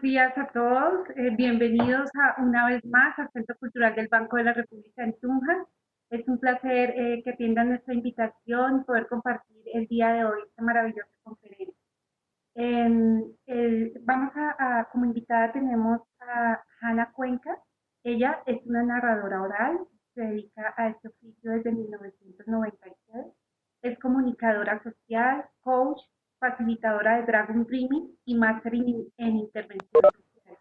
días a todos. Bienvenidos una vez más al Centro Cultural del Banco de la República en Tunja. Es un placer que atiendan nuestra invitación y poder compartir el día de hoy esta maravillosa conferencia. Como invitada tenemos a Hanna Cuenca. Ella es una narradora oral, se dedica a este oficio desde 1996. Es comunicadora social, coach, facilitadora de Dragon Dreaming y máster en intervención social.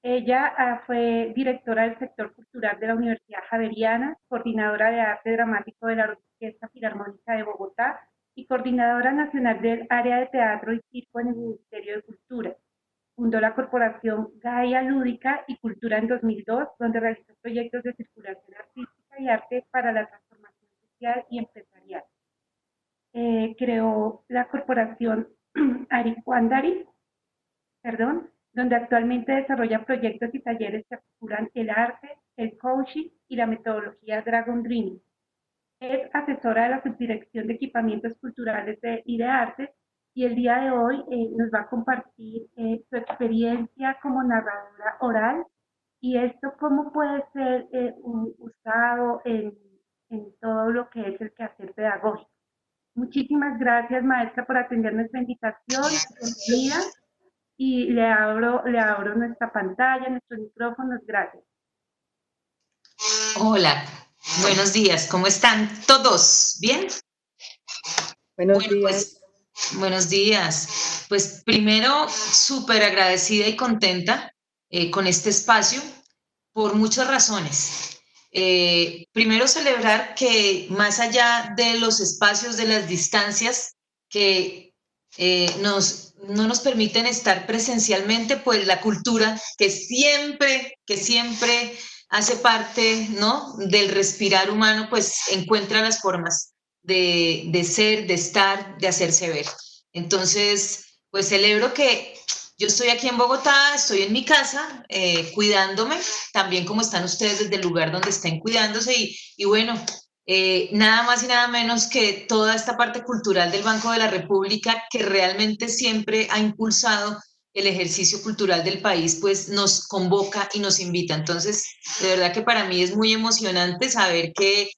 Ella fue directora del sector cultural de la Universidad Javeriana, coordinadora de arte dramático de la Orquesta Filarmónica de Bogotá y coordinadora nacional del área de teatro y circo en el Ministerio de Cultura. Fundó la corporación Gaia Lúdica y Cultura en 2002, donde realizó proyectos de circulación artística y arte para la transformación social y empresarial. Creó la corporación Aricuandari, donde actualmente desarrolla proyectos y talleres que articulan el arte, el coaching y la metodología Dragon Dreaming. Es asesora de la Subdirección de Equipamientos Culturales y de Artes y el día de hoy nos va a compartir su experiencia como narradora oral y esto cómo puede ser usado en todo lo que es el quehacer pedagógico. Muchísimas gracias, maestra, por atender nuestra invitación. Bienvenida. Y le abro nuestra pantalla, nuestros micrófonos. Gracias. Hola, buenos días. ¿Cómo están todos? ¿Bien? Buenos días. Buenos días. Pues primero, súper agradecida y contenta con este espacio por muchas razones. Primero, celebrar que más allá de los espacios, de las distancias que no nos permiten estar presencialmente, pues la cultura que siempre hace parte, ¿no?, del respirar humano, pues encuentra las formas de ser, de estar, de hacerse ver. Entonces, pues celebro que yo estoy aquí en Bogotá, estoy en mi casa, cuidándome, también como están ustedes desde el lugar donde estén cuidándose y bueno, nada más y nada menos que toda esta parte cultural del Banco de la República que realmente siempre ha impulsado el ejercicio cultural del país, pues nos convoca y nos invita. Entonces, de verdad que para mí es muy emocionante saber que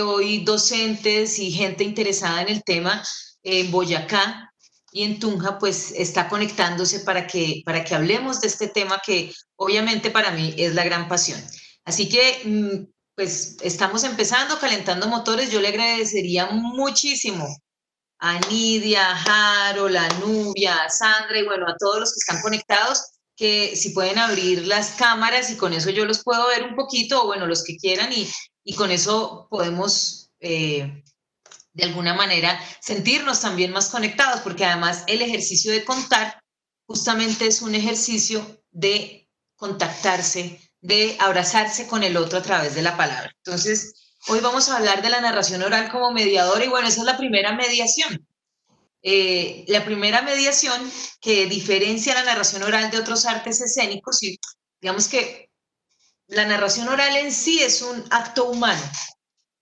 hoy docentes y gente interesada en el tema en Boyacá y en Tunja, pues está conectándose para que hablemos de este tema que obviamente para mí es la gran pasión. Así que, pues estamos empezando, calentando motores. Yo le agradecería muchísimo a Nidia, a Harold, a Nubia, a Sandra y bueno, a todos los que están conectados, que si pueden abrir las cámaras y con eso yo los puedo ver un poquito, o bueno, los que quieran, y con eso podemos de alguna manera sentirnos también más conectados, porque además el ejercicio de contar justamente es un ejercicio de contactarse, de abrazarse con el otro a través de la palabra. Entonces, hoy vamos a hablar de la narración oral como mediadora y bueno, esa es la primera mediación. La primera mediación que diferencia la narración oral de otros artes escénicos y digamos que la narración oral en sí es un acto humano,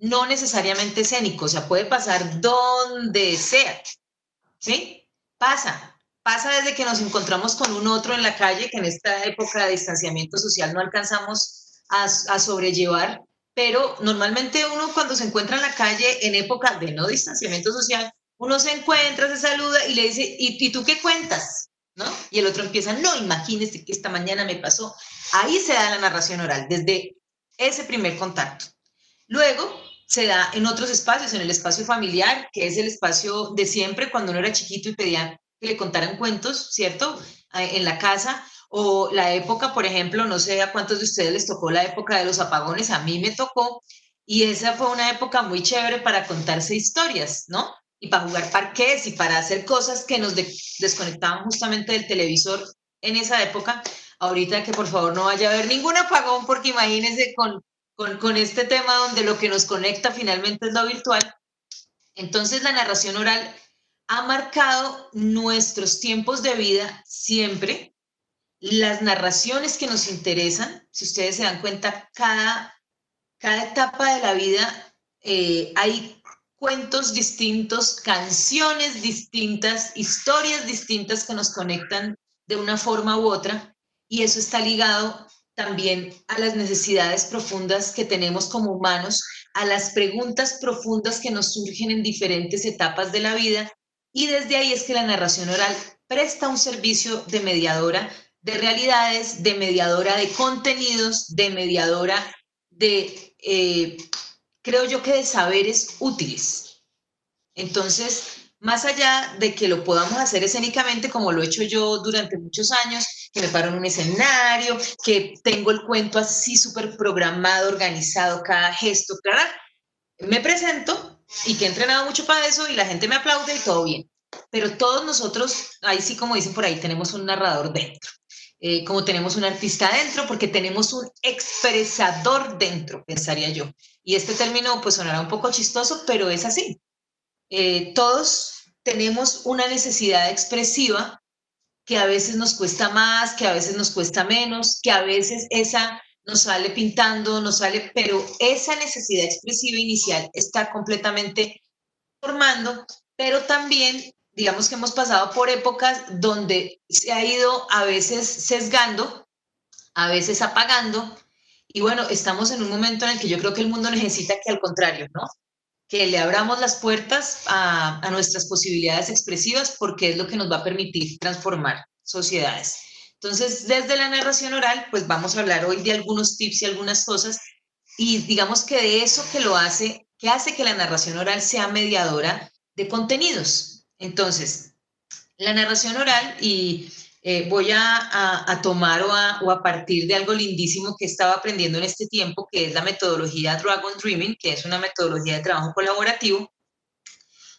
no necesariamente escénico, o sea, puede pasar donde sea, ¿sí? Pasa desde que nos encontramos con un otro en la calle, que en esta época de distanciamiento social no alcanzamos a sobrellevar, pero normalmente uno cuando se encuentra en la calle en época de no distanciamiento social, uno se encuentra, se saluda y le dice, ¿y tú qué cuentas? ¿No? Y el otro empieza, no, imagínese que esta mañana me pasó. Ahí se da la narración oral, desde ese primer contacto. Luego se da en otros espacios, en el espacio familiar, que es el espacio de siempre, cuando uno era chiquito y pedía que le contaran cuentos, ¿cierto? En la casa, o la época, por ejemplo, no sé a cuántos de ustedes les tocó la época de los apagones, a mí me tocó, y esa fue una época muy chévere para contarse historias, ¿no? Y para jugar parqués y para hacer cosas que nos desconectaban justamente del televisor en esa época. Ahorita que por favor no vaya a haber ningún apagón, porque imagínense con este tema donde lo que nos conecta finalmente es lo virtual. Entonces la narración oral ha marcado nuestros tiempos de vida siempre. Las narraciones que nos interesan, si ustedes se dan cuenta, cada etapa de la vida hay cuentos distintos, canciones distintas, historias distintas que nos conectan de una forma u otra, y eso está ligado también a las necesidades profundas que tenemos como humanos, a las preguntas profundas que nos surgen en diferentes etapas de la vida, y desde ahí es que la narración oral presta un servicio de mediadora de realidades, de mediadora de contenidos, de mediadora de, creo yo que de saberes útiles. Entonces, más allá de que lo podamos hacer escénicamente, como lo he hecho yo durante muchos años, que me paro en un escenario, que tengo el cuento así súper programado, organizado, cada gesto, claro, me presento y que he entrenado mucho para eso y la gente me aplaude y todo bien. Pero todos nosotros, ahí sí como dicen por ahí, tenemos un narrador dentro. Como tenemos un artista dentro, porque tenemos un expresador dentro, pensaría yo. Y este término pues sonará un poco chistoso, pero es así. Todos tenemos una necesidad expresiva que a veces nos cuesta más, que a veces nos cuesta menos, que a veces esa nos sale pintando, nos sale, pero esa necesidad expresiva inicial está completamente formando, pero también, digamos que hemos pasado por épocas donde se ha ido a veces sesgando, a veces apagando, y bueno, estamos en un momento en el que yo creo que el mundo necesita que al contrario, ¿no? Que le abramos las puertas a nuestras posibilidades expresivas porque es lo que nos va a permitir transformar sociedades. Entonces, desde la narración oral, pues vamos a hablar hoy de algunos tips y algunas cosas y digamos que de eso que hace que la narración oral sea mediadora de contenidos. Entonces, la narración oral y voy a tomar o a partir de algo lindísimo que estaba aprendiendo en este tiempo, que es la metodología Dragon Dreaming, que es una metodología de trabajo colaborativo.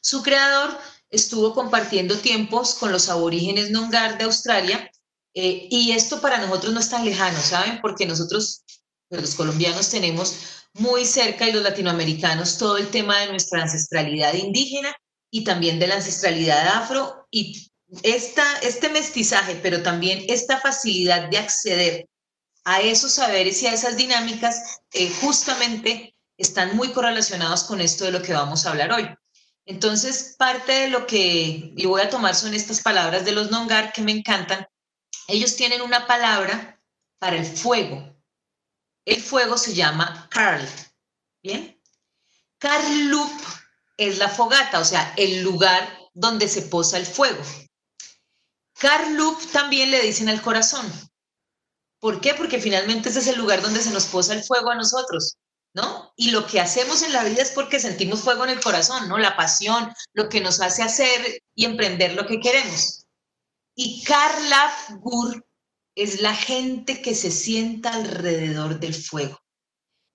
Su creador estuvo compartiendo tiempos con los aborígenes Noongar de Australia y esto para nosotros no es tan lejano, ¿saben? Porque nosotros, pues, los colombianos, tenemos muy cerca y los latinoamericanos todo el tema de nuestra ancestralidad indígena y también de la ancestralidad afro y este mestizaje, pero también esta facilidad de acceder a esos saberes y a esas dinámicas justamente están muy correlacionados con esto de lo que vamos a hablar hoy. Entonces, parte de lo que yo voy a tomar son estas palabras de los Noongar que me encantan. Ellos tienen una palabra para el fuego. El fuego se llama Karl, ¿bien? Karlup es la fogata, o sea, el lugar donde se posa el fuego. Karlup también le dicen al corazón. ¿Por qué? Porque finalmente ese es el lugar donde se nos posa el fuego a nosotros, ¿no? Y lo que hacemos en la vida es porque sentimos fuego en el corazón, ¿no? La pasión, lo que nos hace hacer y emprender lo que queremos. Y Karlap Gur es la gente que se sienta alrededor del fuego.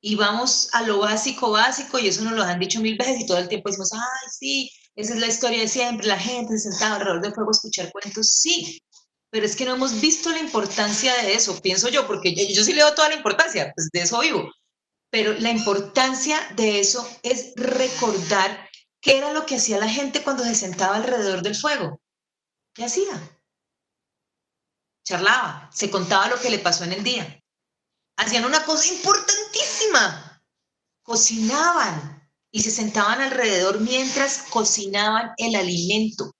Y vamos a lo básico, básico, y eso nos lo han dicho mil veces y todo el tiempo decimos, ay, sí, esa es la historia de siempre, la gente se sentaba alrededor del fuego a escuchar cuentos, sí, pero es que no hemos visto la importancia de eso, pienso yo, porque yo sí le doy toda la importancia, pues de eso vivo, pero la importancia de eso es recordar qué era lo que hacía la gente cuando se sentaba alrededor del fuego. ¿Qué hacía? Charlaba, se contaba lo que le pasó en el día. Hacían una cosa importantísima, cocinaban y se sentaban alrededor mientras cocinaban el alimento.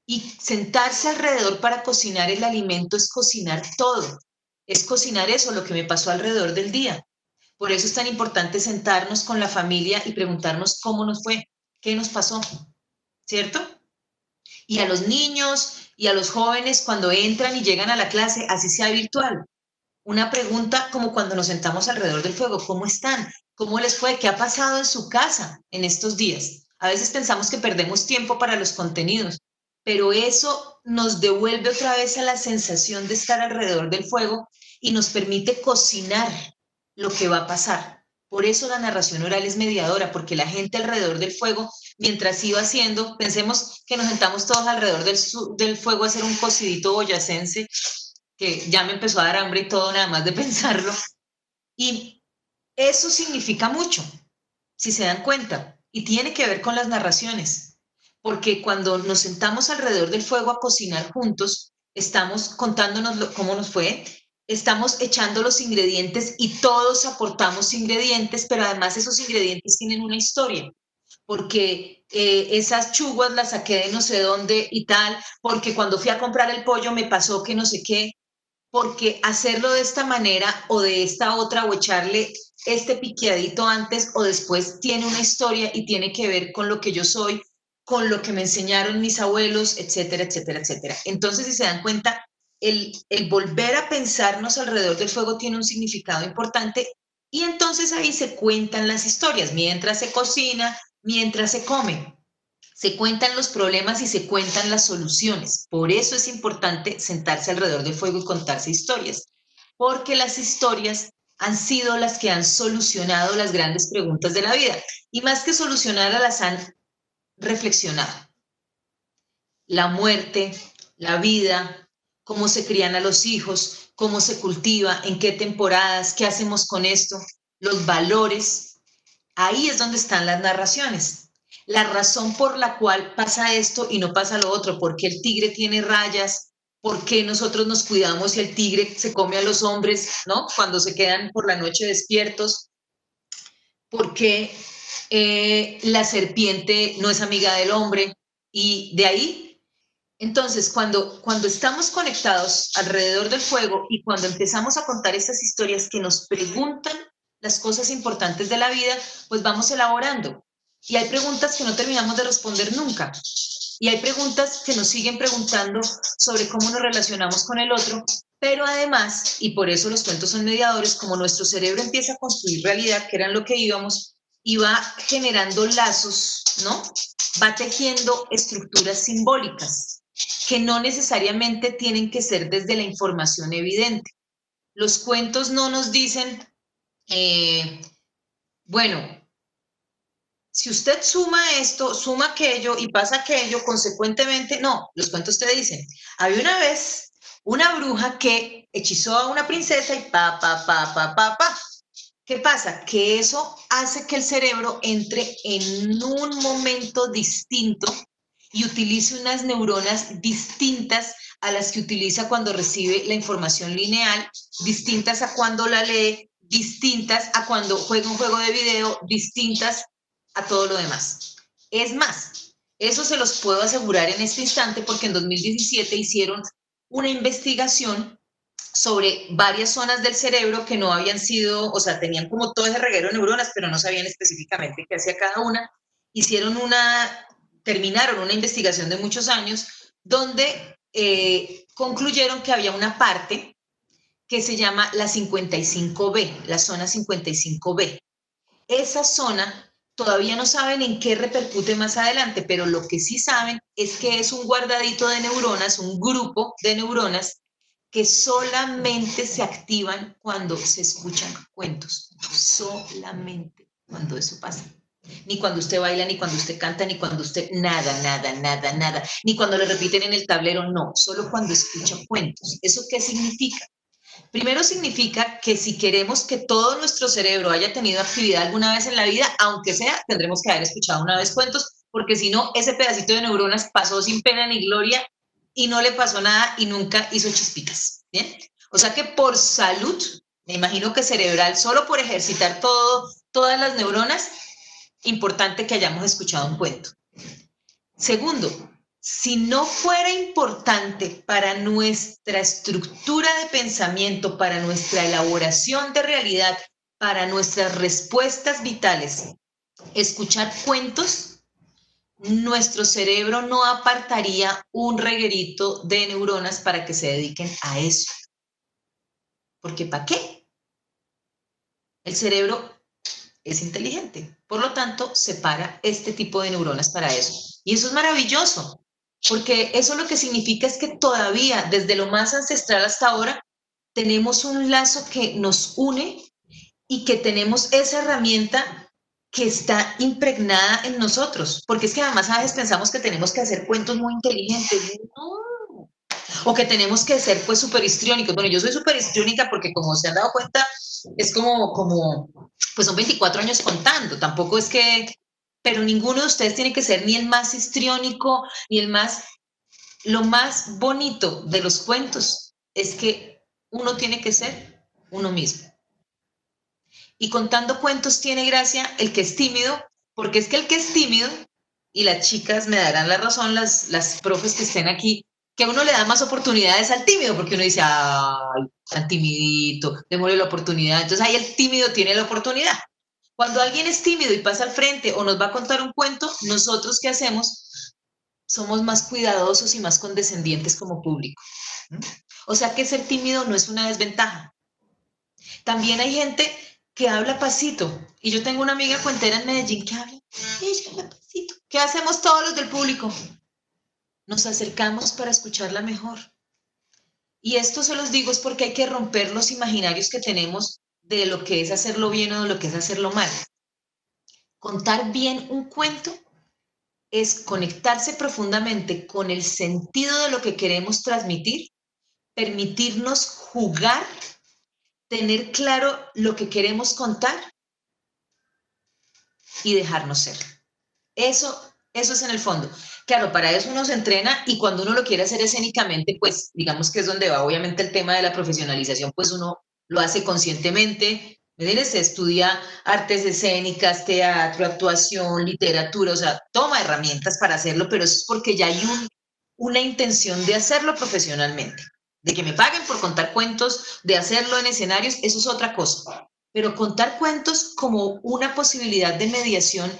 Y sentarse alrededor para cocinar el alimento es cocinar todo. Es cocinar eso, lo que me pasó alrededor del día. Por eso es tan importante sentarnos con la familia y preguntarnos cómo nos fue, qué nos pasó, ¿cierto? Y a los niños y a los jóvenes cuando entran y llegan a la clase, así sea virtual, una pregunta como cuando nos sentamos alrededor del fuego, ¿cómo están? ¿Cómo les fue? ¿Qué ha pasado en su casa en estos días? A veces pensamos que perdemos tiempo para los contenidos, pero eso nos devuelve otra vez a la sensación de estar alrededor del fuego y nos permite cocinar lo que va a pasar. Por eso la narración oral es mediadora, porque la gente alrededor del fuego, mientras iba haciendo, pensemos que nos sentamos todos alrededor del fuego a hacer un cocidito boyacense, que ya me empezó a dar hambre y todo nada más de pensarlo. Y eso significa mucho, si se dan cuenta, y tiene que ver con las narraciones, porque cuando nos sentamos alrededor del fuego a cocinar juntos, estamos contándonos cómo nos fue, estamos echando los ingredientes y todos aportamos ingredientes, pero además esos ingredientes tienen una historia. porque esas chuguas las saqué de no sé dónde y tal, porque cuando fui a comprar el pollo me pasó que no sé qué, porque hacerlo de esta manera o de esta otra o echarle este piqueadito antes o después tiene una historia y tiene que ver con lo que yo soy, con lo que me enseñaron mis abuelos, etcétera, etcétera, etcétera. Entonces, si se dan cuenta, el volver a pensarnos alrededor del fuego tiene un significado importante y entonces ahí se cuentan las historias, mientras se cocina, mientras se come. Se cuentan los problemas y se cuentan las soluciones. Por eso es importante sentarse alrededor del fuego y contarse historias, porque las historias han sido las que han solucionado las grandes preguntas de la vida y más que solucionarlas las han reflexionado. La muerte, la vida, cómo se crían a los hijos, cómo se cultiva, en qué temporadas, qué hacemos con esto, los valores. Ahí es donde están las narraciones. La razón por la cual pasa esto y no pasa lo otro, por qué el tigre tiene rayas, por qué nosotros nos cuidamos y el tigre se come a los hombres, ¿no? Cuando se quedan por la noche despiertos, por qué la serpiente no es amiga del hombre y de ahí. Entonces, cuando estamos conectados alrededor del fuego y cuando empezamos a contar estas historias que nos preguntan las cosas importantes de la vida, pues vamos elaborando. Y hay preguntas que no terminamos de responder nunca. Y hay preguntas que nos siguen preguntando sobre cómo nos relacionamos con el otro, pero además, y por eso los cuentos son mediadores, como nuestro cerebro empieza a construir realidad, que eran lo que íbamos, y va generando lazos, ¿no? Va tejiendo estructuras simbólicas que no necesariamente tienen que ser desde la información evidente. Los cuentos no nos dicen, bueno, si usted suma esto, suma aquello y pasa aquello, consecuentemente, no, los cuentos te dicen, había una vez una bruja que hechizó a una princesa y pa. ¿Qué pasa? Que eso hace que el cerebro entre en un momento distinto y utilice unas neuronas distintas a las que utiliza cuando recibe la información lineal, distintas a cuando la lee, distintas a cuando juega un juego de video, distintas a todo lo demás. Es más, eso se los puedo asegurar en este instante porque en 2017 hicieron una investigación sobre varias zonas del cerebro que no habían sido, o sea, tenían como todo ese reguero de neuronas, pero no sabían específicamente qué hacía cada una. Terminaron una investigación de muchos años donde concluyeron que había una parte que se llama la 55B, la zona 55B. Esa zona todavía no saben en qué repercute más adelante, pero lo que sí saben es que es un guardadito de neuronas, un grupo de neuronas que solamente se activan cuando se escuchan cuentos, solamente cuando eso pasa. Ni cuando usted baila, ni cuando usted canta, ni cuando usted nada, ni cuando le repiten en el tablero, no, solo cuando escucha cuentos. ¿Eso qué significa? Primero significa que si queremos que todo nuestro cerebro haya tenido actividad alguna vez en la vida, aunque sea, tendremos que haber escuchado una vez cuentos, porque si no, ese pedacito de neuronas pasó sin pena ni gloria y no le pasó nada y nunca hizo chispitas, ¿bien? O sea que por salud, me imagino que cerebral, solo por ejercitar todas las neuronas, importante que hayamos escuchado un cuento. Segundo, si no fuera importante para nuestra estructura de pensamiento, para nuestra elaboración de realidad, para nuestras respuestas vitales, escuchar cuentos, nuestro cerebro no apartaría un reguerito de neuronas para que se dediquen a eso. Porque ¿para qué? El cerebro es inteligente. Por lo tanto, separa este tipo de neuronas para eso. Y eso es maravilloso, porque eso lo que significa es que todavía, desde lo más ancestral hasta ahora, tenemos un lazo que nos une y que tenemos esa herramienta que está impregnada en nosotros. Porque es que además a veces pensamos que tenemos que hacer cuentos muy inteligentes. No. O que tenemos que ser pues súper histriónicos. Bueno, yo soy súper histriónica porque como se han dado cuenta, es pues son 24 años contando, tampoco es que, pero ninguno de ustedes tiene que ser ni el más histriónico, ni lo más bonito de los cuentos es que uno tiene que ser uno mismo. Y contando cuentos tiene gracia el que es tímido, porque es que el que es tímido, y las chicas me darán la razón, las profes que estén aquí, que a uno le da más oportunidades al tímido, porque uno dice, ay, tan timidito, démosle la oportunidad. Entonces ahí el tímido tiene la oportunidad. Cuando alguien es tímido y pasa al frente o nos va a contar un cuento, nosotros, ¿qué hacemos? Somos más cuidadosos y más condescendientes como público. O sea que ser tímido no es una desventaja. También hay gente que habla pasito. Y yo tengo una amiga cuentera en Medellín que habla, ella habla pasito. ¿Qué hacemos todos los del público? Nos acercamos para escucharla mejor. Y esto se los digo es porque hay que romper los imaginarios que tenemos de lo que es hacerlo bien o de lo que es hacerlo mal. Contar bien un cuento es conectarse profundamente con el sentido de lo que queremos transmitir, permitirnos jugar, tener claro lo que queremos contar y dejarnos ser. Eso es en el fondo. Claro, para eso uno se entrena y cuando uno lo quiere hacer escénicamente, pues digamos que es donde va obviamente el tema de la profesionalización, pues uno lo hace conscientemente. ¿Me entiendes? Se estudia artes escénicas, teatro, actuación, literatura, o sea, toma herramientas para hacerlo, pero eso es porque ya hay una intención de hacerlo profesionalmente. De que me paguen por contar cuentos, de hacerlo en escenarios, eso es otra cosa. Pero contar cuentos como una posibilidad de mediación,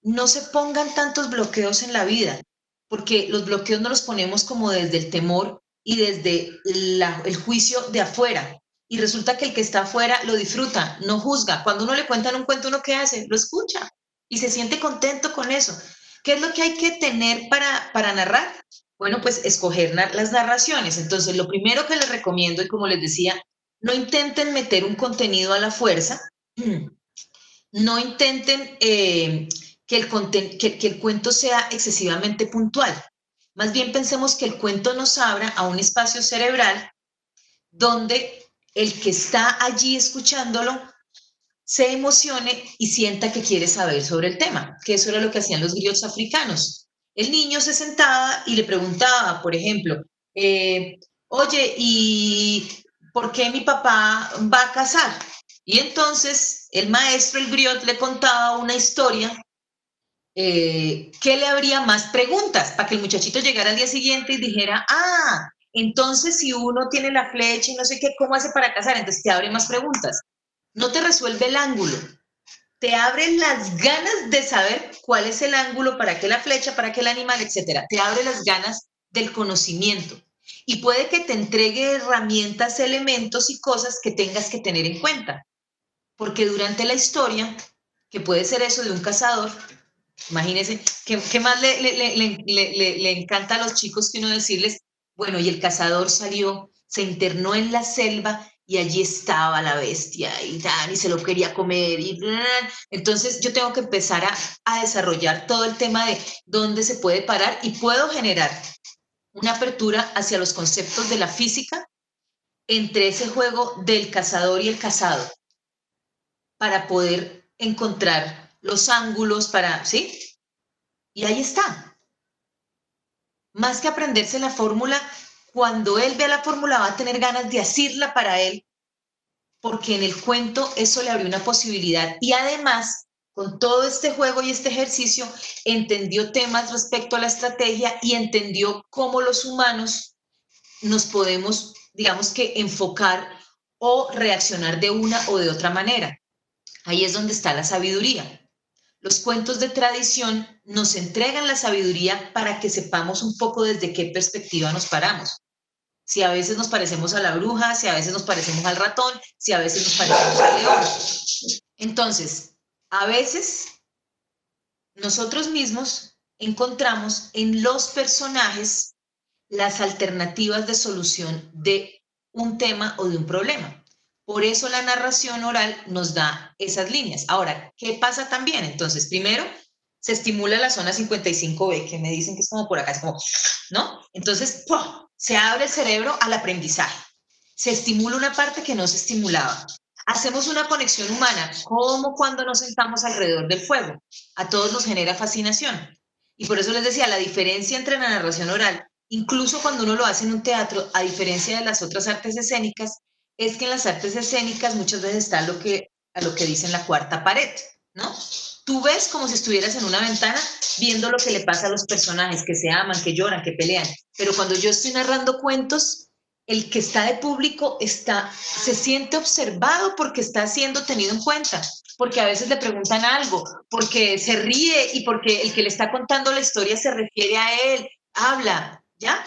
no se pongan tantos bloqueos en la vida, porque los bloqueos no los ponemos como desde el temor y desde el juicio de afuera. Y resulta que el que está afuera lo disfruta, no juzga. Cuando uno le cuentan un cuento, ¿uno qué hace? Lo escucha y se siente contento con eso. ¿Qué es lo que hay que tener para narrar? Bueno, pues escoger las narraciones. Entonces, lo primero que les recomiendo, y como les decía, no intenten meter un contenido a la fuerza, no intenten que el cuento sea excesivamente puntual. Más bien pensemos que el cuento nos abra a un espacio cerebral donde el que está allí escuchándolo se emocione y sienta que quiere saber sobre el tema, que eso era lo que hacían los griots africanos. El niño se sentaba y le preguntaba, por ejemplo, oye, ¿y por qué mi papá va a casar? Y entonces el maestro, el griot, le contaba una historia que le habría más preguntas para que el muchachito llegara al día siguiente y dijera, entonces si uno tiene la flecha y no sé qué, ¿cómo hace para casar? Entonces te abre más preguntas. No te resuelve el ángulo, te abre las ganas de saber cuál es el ángulo, para qué la flecha, para qué el animal, etcétera. Te abre las ganas del conocimiento y puede que te entregue herramientas, elementos y cosas que tengas que tener en cuenta. Porque durante la historia, que puede ser eso de un cazador, imagínense, ¿qué más le encanta a los chicos que uno decirles, bueno, y el cazador salió, se internó en la selva y allí estaba la bestia y se lo quería comer entonces yo tengo que empezar a desarrollar todo el tema de dónde se puede parar y puedo generar una apertura hacia los conceptos de la física entre ese juego del cazador y el cazado para poder encontrar los ángulos ¿sí? Y ahí está. Más que aprenderse la fórmula, cuando él vea la fórmula va a tener ganas de decirla para él, porque en el cuento eso le abrió una posibilidad. Y además, con todo este juego y este ejercicio, entendió temas respecto a la estrategia y entendió cómo los humanos nos podemos, digamos que, enfocar o reaccionar de una o de otra manera. Ahí es donde está la sabiduría. Los cuentos de tradición nos entregan la sabiduría para que sepamos un poco desde qué perspectiva nos paramos. Si a veces nos parecemos a la bruja, si a veces nos parecemos al ratón, si a veces nos parecemos al león. Entonces, a veces nosotros mismos encontramos en los personajes las alternativas de solución de un tema o de un problema. Por eso la narración oral nos da esas líneas. Ahora, ¿qué pasa también? Entonces, primero, se estimula la zona 55B, que me dicen que es como por acá, es como, ¿no? Entonces, ¡pum!, se abre el cerebro al aprendizaje. Se estimula una parte que no se estimulaba. Hacemos una conexión humana, como cuando nos sentamos alrededor del fuego. A todos nos genera fascinación. Y por eso les decía, la diferencia entre la narración oral, incluso cuando uno lo hace en un teatro, a diferencia de las otras artes escénicas, es que en las artes escénicas muchas veces está a lo que dicen la cuarta pared. ¿no? Tú ves como si estuvieras en una ventana viendo lo que le pasa a los personajes, que se aman, que lloran, que pelean. Pero cuando yo estoy narrando cuentos, el que está de público se siente observado porque está siendo tenido en cuenta, porque a veces le preguntan algo, porque se ríe y porque el que le está contando la historia se refiere a él, habla, ¿ya?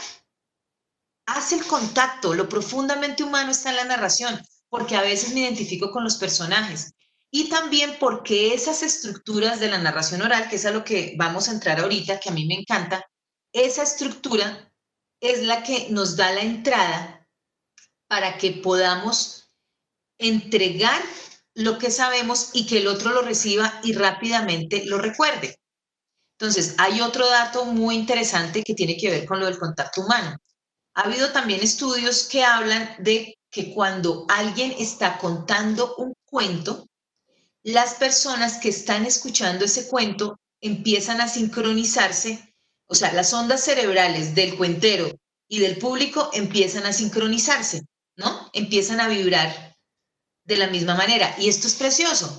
Hace el contacto, lo profundamente humano está en la narración, porque a veces me identifico con los personajes. Y también porque esas estructuras de la narración oral, que es a lo que vamos a entrar ahorita, que a mí me encanta, esa estructura es la que nos da la entrada para que podamos entregar lo que sabemos y que el otro lo reciba y rápidamente lo recuerde. Entonces, hay otro dato muy interesante que tiene que ver con lo del contacto humano. Ha habido también estudios que hablan de que cuando alguien está contando un cuento, las personas que están escuchando ese cuento empiezan a sincronizarse, o sea, las ondas cerebrales del cuentero y del público empiezan a sincronizarse, ¿no? Empiezan a vibrar de la misma manera. Y esto es precioso,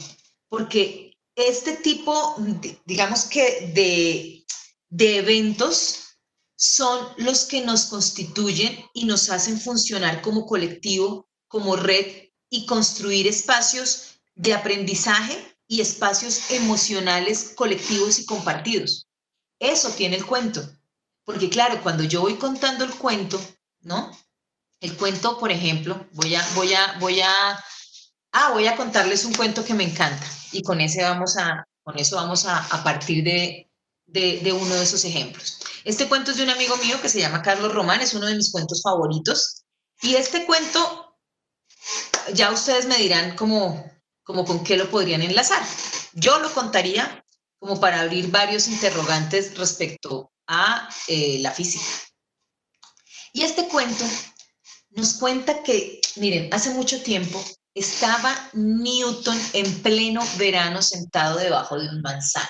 porque este tipo, digamos que de eventos son los que nos constituyen y nos hacen funcionar como colectivo, como red y construir espacios de aprendizaje y espacios emocionales colectivos y compartidos. Eso tiene el cuento. Porque claro, cuando yo voy contando el cuento, ¿no? El cuento, por ejemplo, voy a contarles un cuento que me encanta y con eso vamos a partir de uno de esos ejemplos. Este cuento es de un amigo mío que se llama Carlos Román, es uno de mis cuentos favoritos. Y este cuento, ya ustedes me dirán como con qué lo podrían enlazar. Yo lo contaría como para abrir varios interrogantes respecto a la física. Y este cuento nos cuenta que, miren, hace mucho tiempo estaba Newton en pleno verano sentado debajo de un manzano.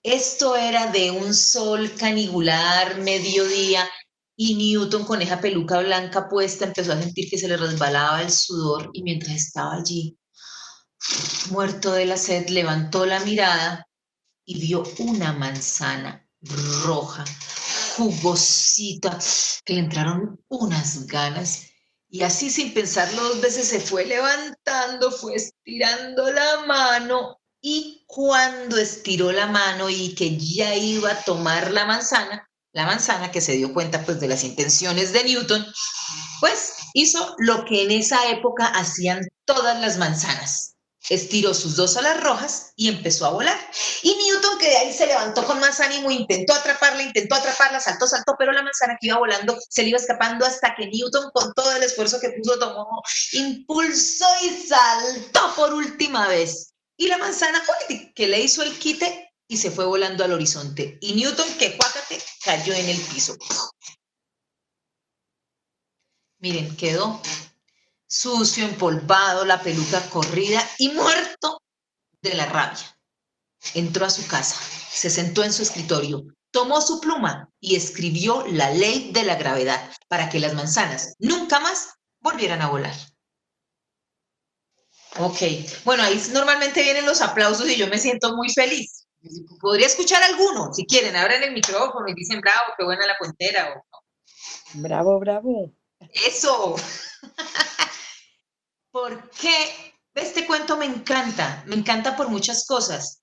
Esto era de un sol canigular, mediodía, y Newton con esa peluca blanca puesta empezó a sentir que se le resbalaba el sudor y mientras estaba allí, muerto de la sed, levantó la mirada y vio una manzana roja, jugosita, que le entraron unas ganas. Y así sin pensarlo dos veces se fue levantando, fue estirando la mano y cuando estiró la mano y que ya iba a tomar la manzana que se dio cuenta pues de las intenciones de Newton, pues hizo lo que en esa época hacían todas las manzanas. Estiró sus dos alas rojas y empezó a volar. Y Newton, que de ahí se levantó con más ánimo, intentó atraparla, saltó, pero la manzana que iba volando se le iba escapando hasta que Newton, con todo el esfuerzo que puso, tomó impulso y saltó por última vez. Y la manzana, que le hizo el quite y se fue volando al horizonte. Y Newton, que cuácate, cayó en el piso. Miren, quedó sucio, empolvado, la peluca corrida y muerto de la rabia. Entró a su casa, se sentó en su escritorio, tomó su pluma y escribió la ley de la gravedad para que las manzanas nunca más volvieran a volar. Ok, bueno, ahí normalmente vienen los aplausos y yo me siento muy feliz. Podría escuchar alguno, si quieren, abran el micrófono y dicen, bravo, qué buena la cuentera. O no. Bravo, bravo. Eso. ¿Por qué? Este cuento me encanta por muchas cosas,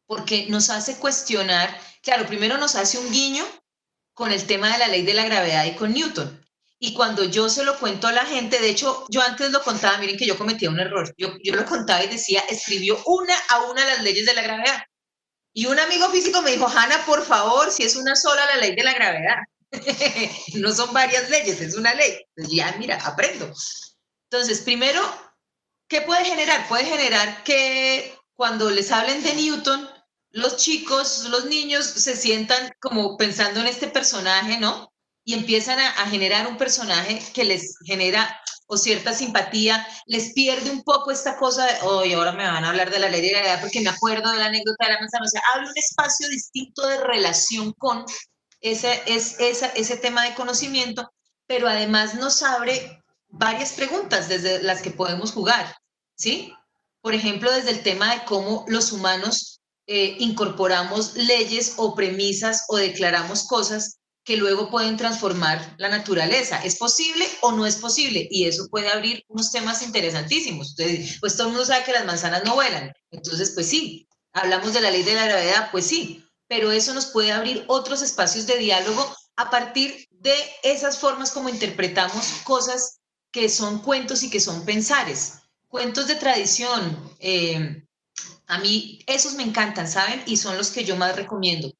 porque nos hace cuestionar, claro, primero nos hace un guiño con el tema de la ley de la gravedad y con Newton. Y cuando yo se lo cuento a la gente, de hecho, yo antes lo contaba, miren que yo cometía un error, yo lo contaba y decía, escribió una a una las leyes de la gravedad. Y un amigo físico me dijo, Hanna, por favor, si es una sola la ley de la gravedad. No son varias leyes, es una ley. Entonces ya, mira, aprendo. Entonces, primero, ¿qué puede generar? Puede generar que cuando les hablen de Newton, los chicos, los niños se sientan como pensando en este personaje, ¿no? Y empiezan a generar un personaje que les genera o cierta simpatía, les pierde un poco esta cosa de, hoy ahora me van a hablar de la ley de la gravedad porque me acuerdo de la anécdota de la manzana, o sea, abre un espacio distinto de relación con ese tema de conocimiento, pero además nos abre varias preguntas desde las que podemos jugar, ¿sí? por ejemplo, desde el tema de cómo los humanos incorporamos leyes o premisas o declaramos cosas que luego pueden transformar la naturaleza. ¿Es posible o no es posible? Y eso puede abrir unos temas interesantísimos. Entonces, pues todo el mundo sabe que las manzanas no vuelan. Entonces, pues sí, hablamos de la ley de la gravedad, pues sí, pero eso nos puede abrir otros espacios de diálogo a partir de esas formas como interpretamos cosas que son cuentos y que son pensares. Cuentos de tradición, a mí esos me encantan, ¿saben? Y son los que yo más recomiendo.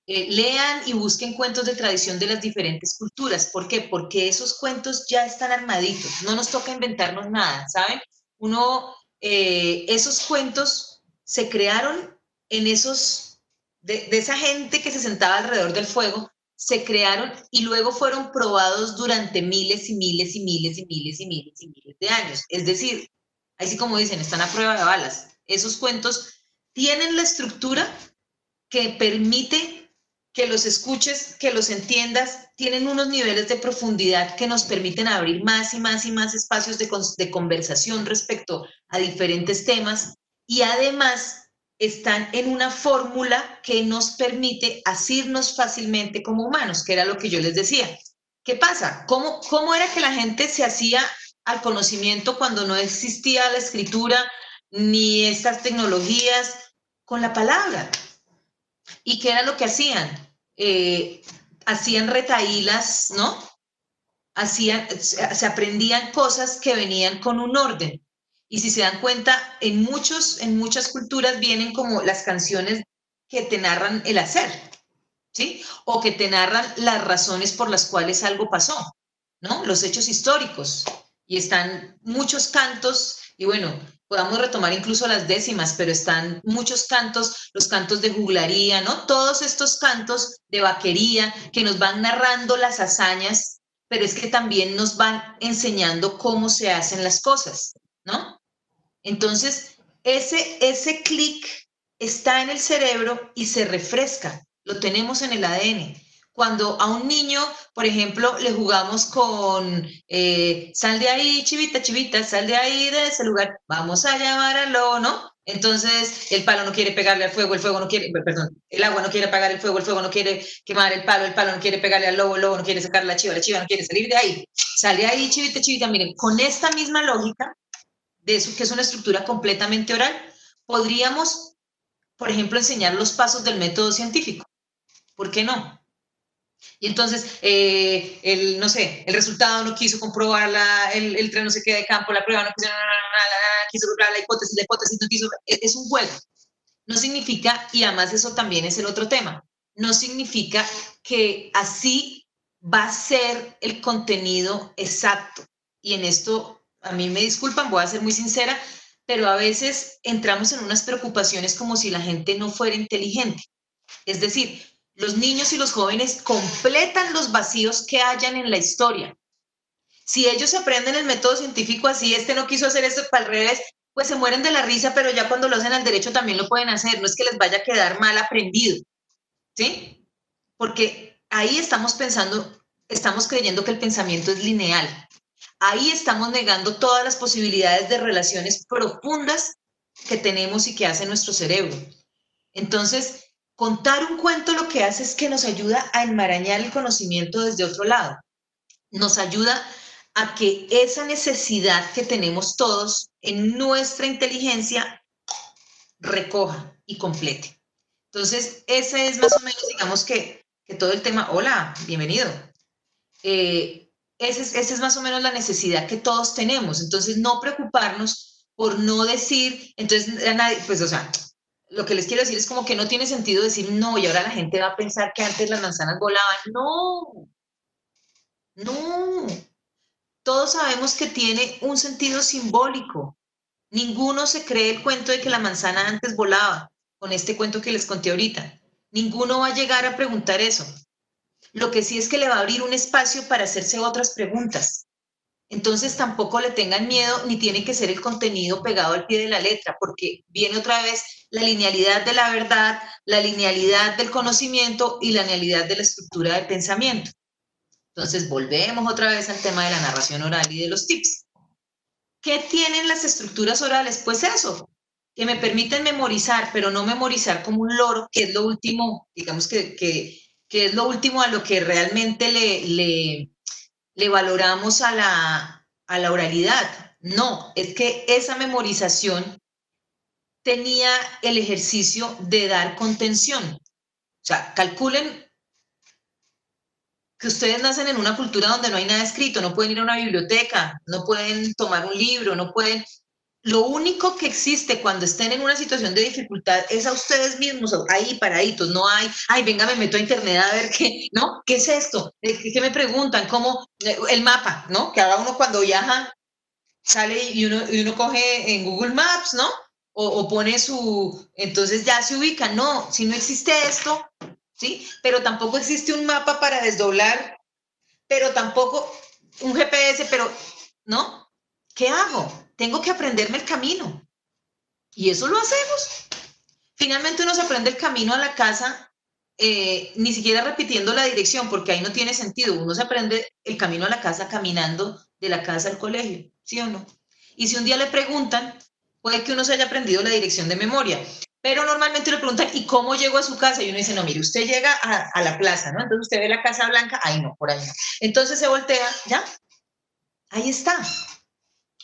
Lean y busquen cuentos de tradición de las diferentes culturas. ¿Por qué? Porque esos cuentos ya están armaditos, no nos toca inventarnos nada, ¿saben? Esos cuentos se crearon en de esa gente que se sentaba alrededor del fuego, se crearon y luego fueron probados durante miles y miles y miles y miles y miles y miles de años. Es decir, así como dicen, están a prueba de balas. Esos cuentos tienen la estructura que permite que los escuches, que los entiendas, tienen unos niveles de profundidad que nos permiten abrir más y más y más espacios de conversación respecto a diferentes temas y además están en una fórmula que nos permite asirnos fácilmente como humanos, que era lo que yo les decía. ¿Qué pasa? ¿Cómo era que la gente se hacía al conocimiento cuando no existía la escritura ni estas tecnologías? Con la palabra. ¿Y qué era lo que hacían? Hacían retahílas, ¿no? Se aprendían cosas que venían con un orden. Y si se dan cuenta, en muchas culturas vienen como las canciones que te narran el hacer, ¿sí? O que te narran las razones por las cuales algo pasó, ¿no? Los hechos históricos. Y están muchos cantos, y bueno, podamos retomar incluso las décimas, pero están muchos cantos, los cantos de juglaría, ¿no? Todos estos cantos de vaquería que nos van narrando las hazañas, pero es que también nos van enseñando cómo se hacen las cosas, ¿no? Entonces, ese clic está en el cerebro y se refresca, lo tenemos en el ADN. Cuando a un niño, por ejemplo, le jugamos con sal de ahí, chivita, chivita, sal de ahí, de ese lugar, vamos a llamar al lobo, ¿no? Entonces, el palo no quiere pegarle al fuego, el fuego no quiere, perdón, el agua no quiere apagar el fuego no quiere quemar el palo no quiere pegarle al lobo, el lobo no quiere sacar la chiva no quiere salir de ahí. Sal de ahí, chivita, chivita, miren, con esta misma lógica, de eso que es una estructura completamente oral, podríamos, por ejemplo, enseñar los pasos del método científico. ¿Por qué no? Y entonces, no sé, el resultado no quiso comprobar el tren no se queda de campo, la prueba no quiso, quiso comprobar la hipótesis no quiso, es un juego. No significa, y además eso también es el otro tema, no significa que así va a ser el contenido exacto. Y en esto, a mí me disculpan, voy a ser muy sincera, pero a veces entramos en unas preocupaciones como si la gente no fuera inteligente. Es decir, los niños y los jóvenes completan los vacíos que hayan en la historia. Si ellos aprenden el método científico así, este no quiso hacer esto para el revés, pues se mueren de la risa, pero ya cuando lo hacen al derecho también lo pueden hacer. No es que les vaya a quedar mal aprendido, ¿sí? Porque ahí estamos pensando, estamos creyendo que el pensamiento es lineal. Ahí estamos negando todas las posibilidades de relaciones profundas que tenemos y que hace nuestro cerebro. Entonces, contar un cuento lo que hace es que nos ayuda a enmarañar el conocimiento desde otro lado. Nos ayuda a que esa necesidad que tenemos todos en nuestra inteligencia recoja y complete. Entonces, ese es más o menos, digamos que todo el tema, hola, bienvenido. Esa es más o menos la necesidad que todos tenemos. Entonces, no preocuparnos por no decir, entonces, a nadie, pues, o sea, lo que les quiero decir es como que no tiene sentido decir, no, y ahora la gente va a pensar que antes las manzanas volaban. No, no. Todos sabemos que tiene un sentido simbólico. Ninguno se cree el cuento de que la manzana antes volaba, con este cuento que les conté ahorita. Ninguno va a llegar a preguntar eso. Lo que sí es que le va a abrir un espacio para hacerse otras preguntas. Entonces tampoco le tengan miedo ni tiene que ser el contenido pegado al pie de la letra, porque viene otra vez la linealidad de la verdad, la linealidad del conocimiento y la linealidad de la estructura del pensamiento. Entonces volvemos otra vez al tema de la narración oral y de los tips. ¿Qué tienen las estructuras orales? Pues eso, que me permiten memorizar, pero no memorizar como un loro, que es lo último, digamos que es lo último a lo que realmente le valoramos a la oralidad. No, es que esa memorización tenía el ejercicio de dar contención. O sea, calculen que ustedes nacen en una cultura donde no hay nada escrito, no pueden ir a una biblioteca, no pueden tomar un libro, no pueden... Lo único que existe cuando estén en una situación de dificultad es a ustedes mismos, ahí paraditos, no hay, ay, venga, me meto a internet a ver qué, ¿no? ¿Qué es esto? ¿Qué me preguntan? ¿Cómo? El mapa, ¿no? Que ahora uno cuando viaja sale y uno coge en Google Maps, ¿no? O pone su, entonces ya se ubica. No, si no existe esto, ¿sí? Pero tampoco existe un mapa para desdoblar, pero tampoco un GPS, pero, ¿no? ¿Qué hago? Tengo que aprenderme el camino. Y eso lo hacemos. Finalmente uno se aprende el camino a la casa, ni siquiera repitiendo la dirección, porque ahí no tiene sentido. Uno se aprende el camino a la casa caminando de la casa al colegio, ¿sí o no? Y si un día le preguntan, puede que uno se haya aprendido la dirección de memoria, pero normalmente le preguntan, ¿y cómo llegó a su casa? Y uno dice, no, mire, usted llega a la plaza, ¿no? Entonces usted ve la Casa Blanca, ahí no, por ahí no. Entonces se voltea, ¿ya? Ahí está.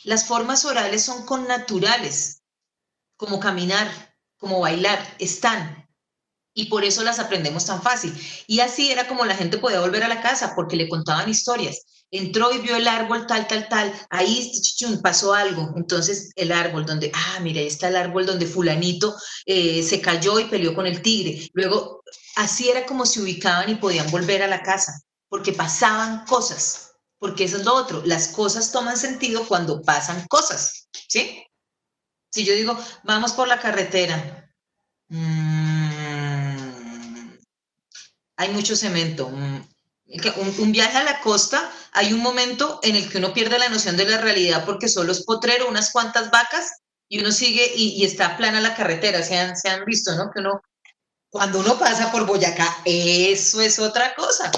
Las formas orales son connaturales, como caminar, como bailar, están. Y por eso las aprendemos tan fácil. Y así era como la gente podía volver a la casa, porque le contaban historias. Entró y vio el árbol tal, tal, tal, ahí pasó algo. Entonces el árbol donde, mira, ahí está el árbol donde fulanito se cayó y peleó con el tigre. Luego, así era como se ubicaban y podían volver a la casa, porque pasaban cosas, porque eso es lo otro, las cosas toman sentido cuando pasan cosas, ¿sí? Si yo digo, vamos por la carretera, hay mucho cemento. Un viaje a la costa, hay un momento en el que uno pierde la noción de la realidad porque solo es potrero, unas cuantas vacas y uno sigue y está plana la carretera. Se han visto, ¿no? Que uno, cuando uno pasa por Boyacá, eso es otra cosa,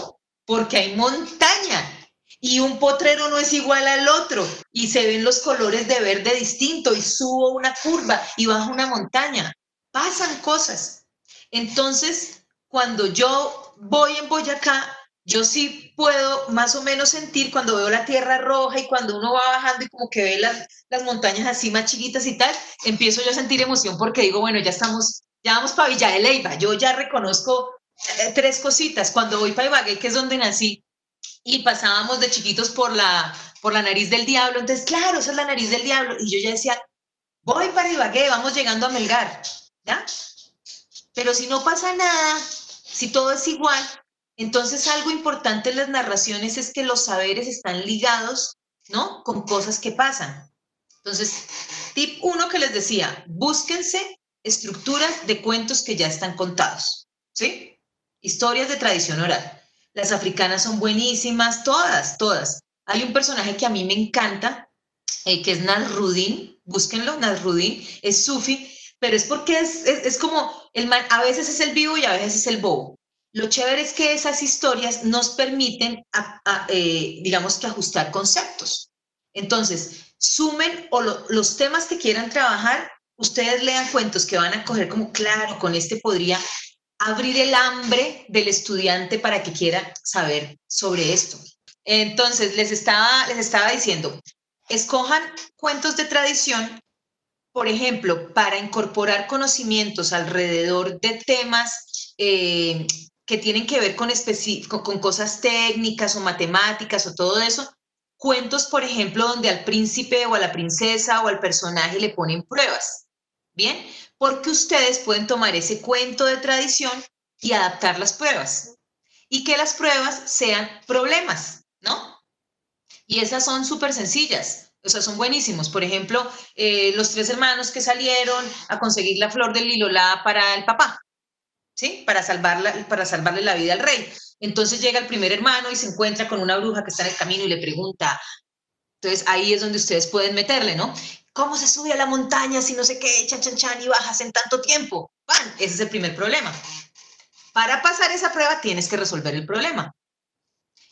porque hay montaña y un potrero no es igual al otro y se ven los colores de verde distinto y subo una curva y bajo una montaña. Pasan cosas. Entonces, cuando yo voy en Boyacá, yo sí puedo más o menos sentir cuando veo la tierra roja y cuando uno va bajando y como que ve las montañas así más chiquitas y tal, empiezo yo a sentir emoción porque digo, bueno, ya vamos para Villa de Leyva, yo ya reconozco tres cositas. Cuando voy para Ibagué, que es donde nací, y pasábamos de chiquitos por la nariz del diablo, entonces, claro, esa es la nariz del diablo, y yo ya decía, voy para Ibagué, vamos llegando a Melgar, ¿ya? Pero si no pasa nada, si todo es igual, entonces algo importante en las narraciones es que los saberes están ligados, ¿no? Con cosas que pasan. Entonces, tip 1 que les decía, búsquense estructuras de cuentos que ya están contados, ¿sí? Historias de tradición oral. Las africanas son buenísimas, todas, todas. Hay un personaje que a mí me encanta, que es Nasruddin, búsquenlo, Nasruddin, es sufi, pero es porque es como, a veces es el vivo y a veces es el bobo. Lo chévere es que esas historias nos permiten, digamos que ajustar conceptos. Entonces, sumen los temas que quieran trabajar, ustedes lean cuentos que van a coger como, claro, con este podría abrir el hambre del estudiante para que quiera saber sobre esto. Entonces, les estaba diciendo, escojan cuentos de tradición, por ejemplo, para incorporar conocimientos alrededor de temas que tienen que ver con cosas técnicas o matemáticas o todo eso. Cuentos, por ejemplo, donde al príncipe o a la princesa o al personaje le ponen pruebas. ¿Bien? Porque ustedes pueden tomar ese cuento de tradición y adaptar las pruebas. Y que las pruebas sean problemas, ¿no? Y esas son súper sencillas, o sea, son buenísimos. Por ejemplo, los tres hermanos que salieron a conseguir la flor del lilolá para el papá, ¿sí? Para salvarle la vida al rey. Entonces llega el primer hermano y se encuentra con una bruja que está en el camino y le pregunta. Entonces ahí es donde ustedes pueden meterle, ¿no? ¿Cómo se sube a la montaña si no sé qué, chan, chan, chan, y bajas en tanto tiempo? ¡Van! Ese es el primer problema. Para pasar esa prueba tienes que resolver el problema.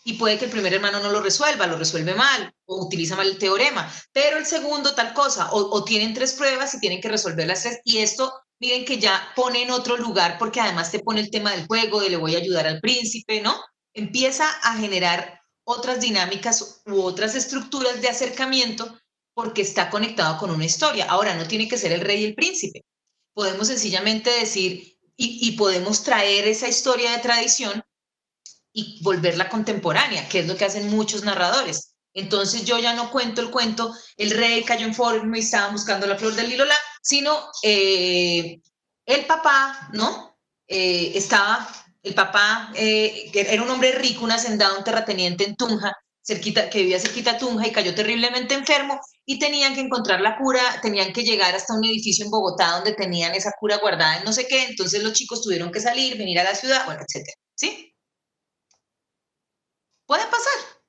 y puede que el primer hermano no lo resuelve mal, o utiliza mal el teorema, pero el segundo tal cosa, o tienen 3 pruebas y tienen que resolver las 3, y esto, miren que ya pone en otro lugar, porque además te pone el tema del juego, de le voy a ayudar al príncipe, ¿no? Empieza a generar otras dinámicas u otras estructuras de acercamiento, porque está conectado con una historia. Ahora, no tiene que ser el rey y el príncipe. Podemos sencillamente decir, y podemos traer esa historia de tradición y volverla contemporánea, que es lo que hacen muchos narradores. Entonces yo ya no cuento el cuento, el rey cayó enfermo y estaban buscando la flor del lilola, sino el papá, ¿no? El papá, que era un hombre rico, un hacendado, un terrateniente en Tunja, cerquita, que vivía cerquita a Tunja y cayó terriblemente enfermo y tenían que encontrar la cura, tenían que llegar hasta un edificio en Bogotá donde tenían esa cura guardada en no sé qué, entonces los chicos tuvieron que salir, venir a la ciudad, bueno, etcétera, ¿sí? Puede pasar,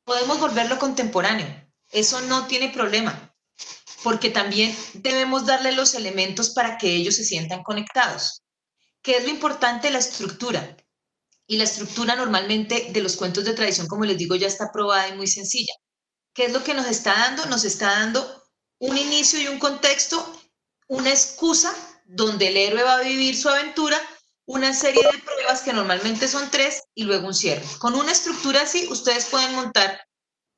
podemos volverlo contemporáneo, eso no tiene problema, porque también debemos darle los elementos para que ellos se sientan conectados. ¿Qué es lo importante? La estructura. Y la estructura normalmente de los cuentos de tradición, como les digo, ya está probada y muy sencilla. ¿Qué es lo que nos está dando? Nos está dando un inicio y un contexto, una excusa donde el héroe va a vivir su aventura, una serie de pruebas que normalmente son 3 y luego un cierre. Con una estructura así, ustedes pueden montar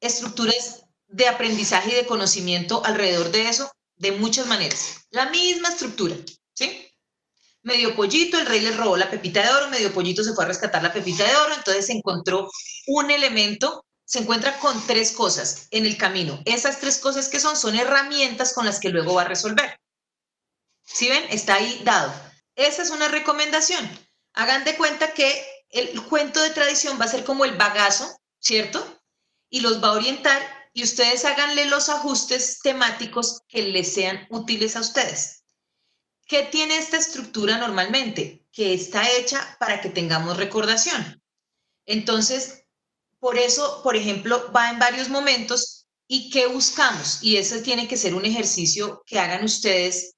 estructuras de aprendizaje y de conocimiento alrededor de eso de muchas maneras. La misma estructura, ¿sí? Medio pollito, el rey le robó la pepita de oro, medio pollito se fue a rescatar la pepita de oro, entonces se encontró un elemento, se encuentra con 3 cosas en el camino. Esas 3 cosas que son herramientas con las que luego va a resolver. ¿Sí ven? Está ahí dado. Esa es una recomendación. Hagan de cuenta que el cuento de tradición va a ser como el bagazo, ¿cierto? Y los va a orientar y ustedes háganle los ajustes temáticos que les sean útiles a ustedes. ¿Qué tiene esta estructura normalmente? Que está hecha para que tengamos recordación. Entonces, por eso, por ejemplo, va en varios momentos. ¿Y qué buscamos? Y ese tiene que ser un ejercicio que hagan ustedes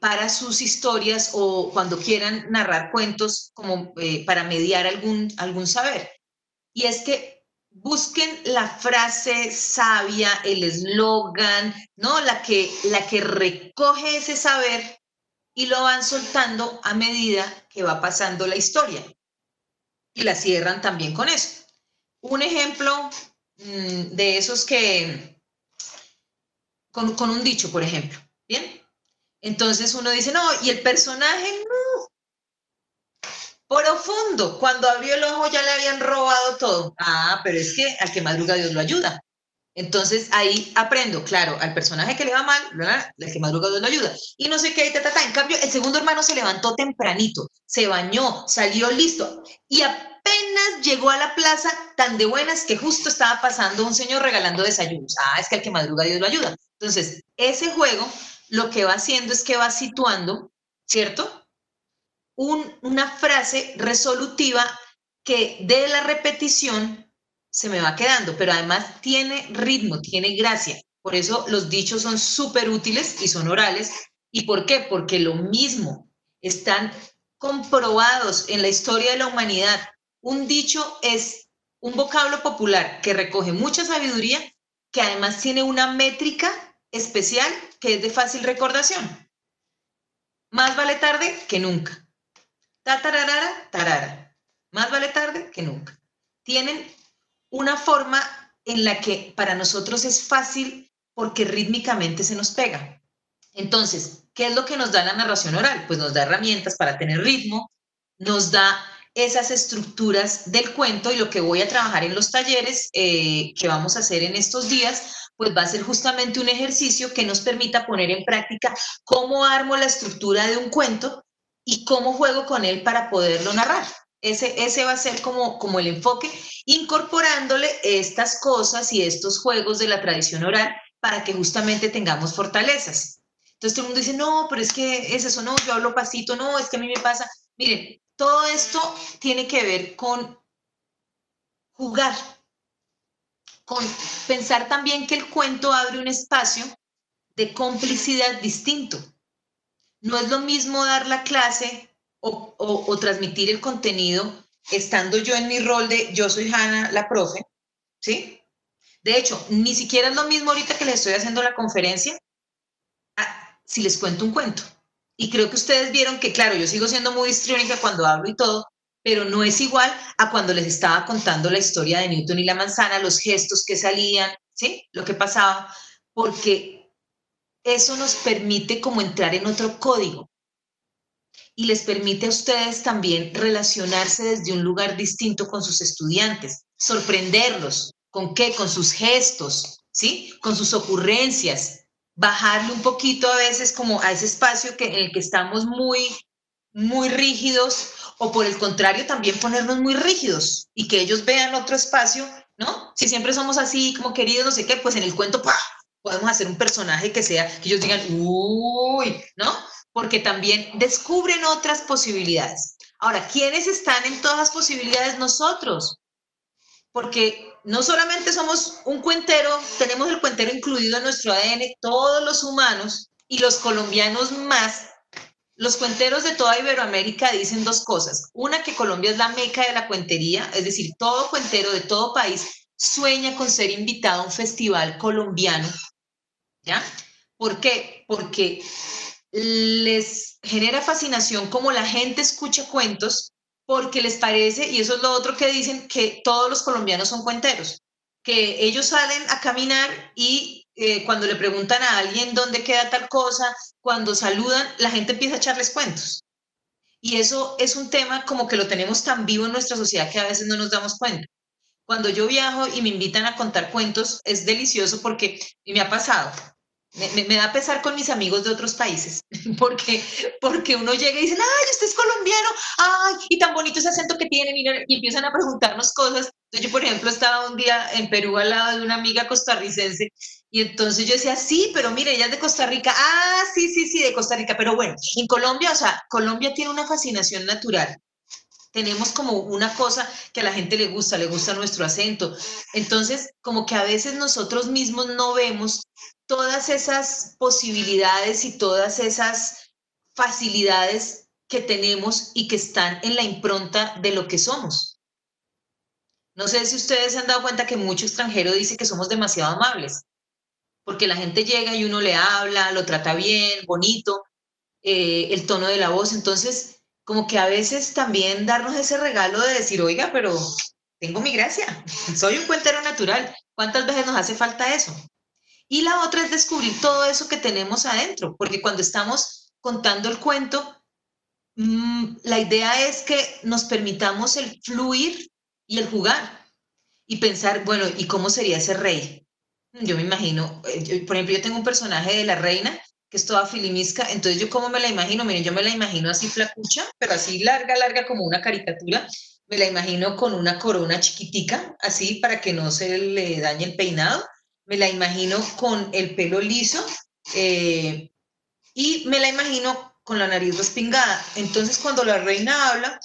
para sus historias o cuando quieran narrar cuentos como para mediar algún saber. Y es que busquen la frase sabia, el eslogan, ¿no? La que recoge ese saber y lo van soltando a medida que va pasando la historia. Y la cierran también con eso. Un ejemplo de esos que, con un dicho, por ejemplo, ¿bien? Entonces uno dice, no, y el personaje, no, profundo, cuando abrió el ojo ya le habían robado todo. Ah, pero es que al que madruga Dios lo ayuda. Entonces ahí aprendo, claro, al personaje que le va mal, el que madruga Dios lo ayuda. Y no sé qué, En cambio, el segundo hermano se levantó tempranito, se bañó, salió listo y apenas llegó a la plaza tan de buenas que justo estaba pasando un señor regalando desayunos. Ah, es que al que madruga Dios lo ayuda. Entonces, ese juego lo que va haciendo es que va situando, ¿cierto? Una frase resolutiva que de la repetición se me va quedando, pero además tiene ritmo, tiene gracia. Por eso los dichos son súper útiles y son orales. ¿Y por qué? Porque lo mismo, están comprobados en la historia de la humanidad. Un dicho es un vocablo popular que recoge mucha sabiduría, que además tiene una métrica especial que es de fácil recordación. Más vale tarde que nunca. Tatarara, tarara. Más vale tarde que nunca. Tienen una forma en la que para nosotros es fácil porque rítmicamente se nos pega. Entonces, ¿qué es lo que nos da la narración oral? Pues nos da herramientas para tener ritmo, nos da esas estructuras del cuento y lo que voy a trabajar en los talleres que vamos a hacer en estos días, pues va a ser justamente un ejercicio que nos permita poner en práctica cómo armo la estructura de un cuento y cómo juego con él para poderlo narrar. Ese va a ser como el enfoque, incorporándole estas cosas y estos juegos de la tradición oral para que justamente tengamos fortalezas. Entonces todo el mundo dice, no, pero es que es eso, no, yo hablo pasito, no, es que a mí me pasa. Miren, todo esto tiene que ver con jugar, con pensar también que el cuento abre un espacio de complicidad distinto. No es lo mismo dar la clase o transmitir el contenido estando yo en mi rol de yo soy Hanna, la profe, ¿sí? De hecho, ni siquiera es lo mismo ahorita que les estoy haciendo la conferencia, si les cuento un cuento. Y creo que ustedes vieron que, claro, yo sigo siendo muy histriónica cuando hablo y todo, pero no es igual a cuando les estaba contando la historia de Newton y la manzana, los gestos que salían, ¿sí? Lo que pasaba, porque eso nos permite como entrar en otro código y les permite a ustedes también relacionarse desde un lugar distinto con sus estudiantes, sorprenderlos. ¿Con qué? Con sus gestos, ¿sí? Con sus ocurrencias, bajarle un poquito a veces como a ese espacio en el que estamos muy rígidos, o por el contrario también ponernos muy rígidos y que ellos vean otro espacio, ¿no? Si siempre somos así como queridos, no sé qué, pues en el cuento, ¡pah!, podemos hacer un personaje que sea, que ellos digan, uy, ¿no? Porque también descubren otras posibilidades. Ahora, ¿quiénes están en todas las posibilidades? Nosotros, porque no solamente somos un cuentero, tenemos el cuentero incluido en nuestro ADN, todos los humanos y los colombianos más. Los cuenteros de toda Iberoamérica dicen dos cosas. Una, que Colombia es la meca de la cuentería, es decir, todo cuentero de todo país sueña con ser invitado a un festival colombiano, ¿ya? ¿Por qué? Porque les genera fascinación como la gente escucha cuentos, porque les parece, y eso es lo otro que dicen, que todos los colombianos son cuenteros, que ellos salen a caminar y cuando le preguntan a alguien dónde queda tal cosa, cuando saludan, la gente empieza a echarles cuentos. Y eso es un tema como que lo tenemos tan vivo en nuestra sociedad que a veces no nos damos cuenta. Cuando yo viajo y me invitan a contar cuentos, es delicioso porque, y me ha pasado, me da pesar con mis amigos de otros países, porque, porque uno llega y dice, ay, usted es colombiano, ay, y tan bonito ese acento que tienen, y empiezan a preguntarnos cosas. Entonces yo, por ejemplo, estaba un día en Perú al lado de una amiga costarricense, y entonces yo decía, sí, pero mire, ella es de Costa Rica, ah, sí, sí, sí, de Costa Rica, pero bueno, en Colombia, o sea, Colombia tiene una fascinación natural. Tenemos como una cosa que a la gente le gusta nuestro acento. Entonces, como que a veces nosotros mismos no vemos todas esas posibilidades y todas esas facilidades que tenemos y que están en la impronta de lo que somos. No sé si ustedes se han dado cuenta que mucho extranjero dice que somos demasiado amables, porque la gente llega y uno le habla, lo trata bien, bonito, el tono de la voz. Entonces, como que a veces también darnos ese regalo de decir, oiga, pero tengo mi gracia, soy un cuentero natural. ¿Cuántas veces nos hace falta eso? Y la otra es descubrir todo eso que tenemos adentro, porque cuando estamos contando el cuento, la idea es que nos permitamos el fluir y el jugar y pensar, bueno, ¿y cómo sería ese rey? Yo me imagino, por ejemplo, yo tengo un personaje de la reina que es toda filimisca, entonces yo cómo me la imagino, miren, yo me la imagino así flacucha, pero así larga, larga como una caricatura, me la imagino con una corona chiquitica, así para que no se le dañe el peinado, me la imagino con el pelo liso, eh, y me la imagino con la nariz respingada. Entonces cuando la reina habla,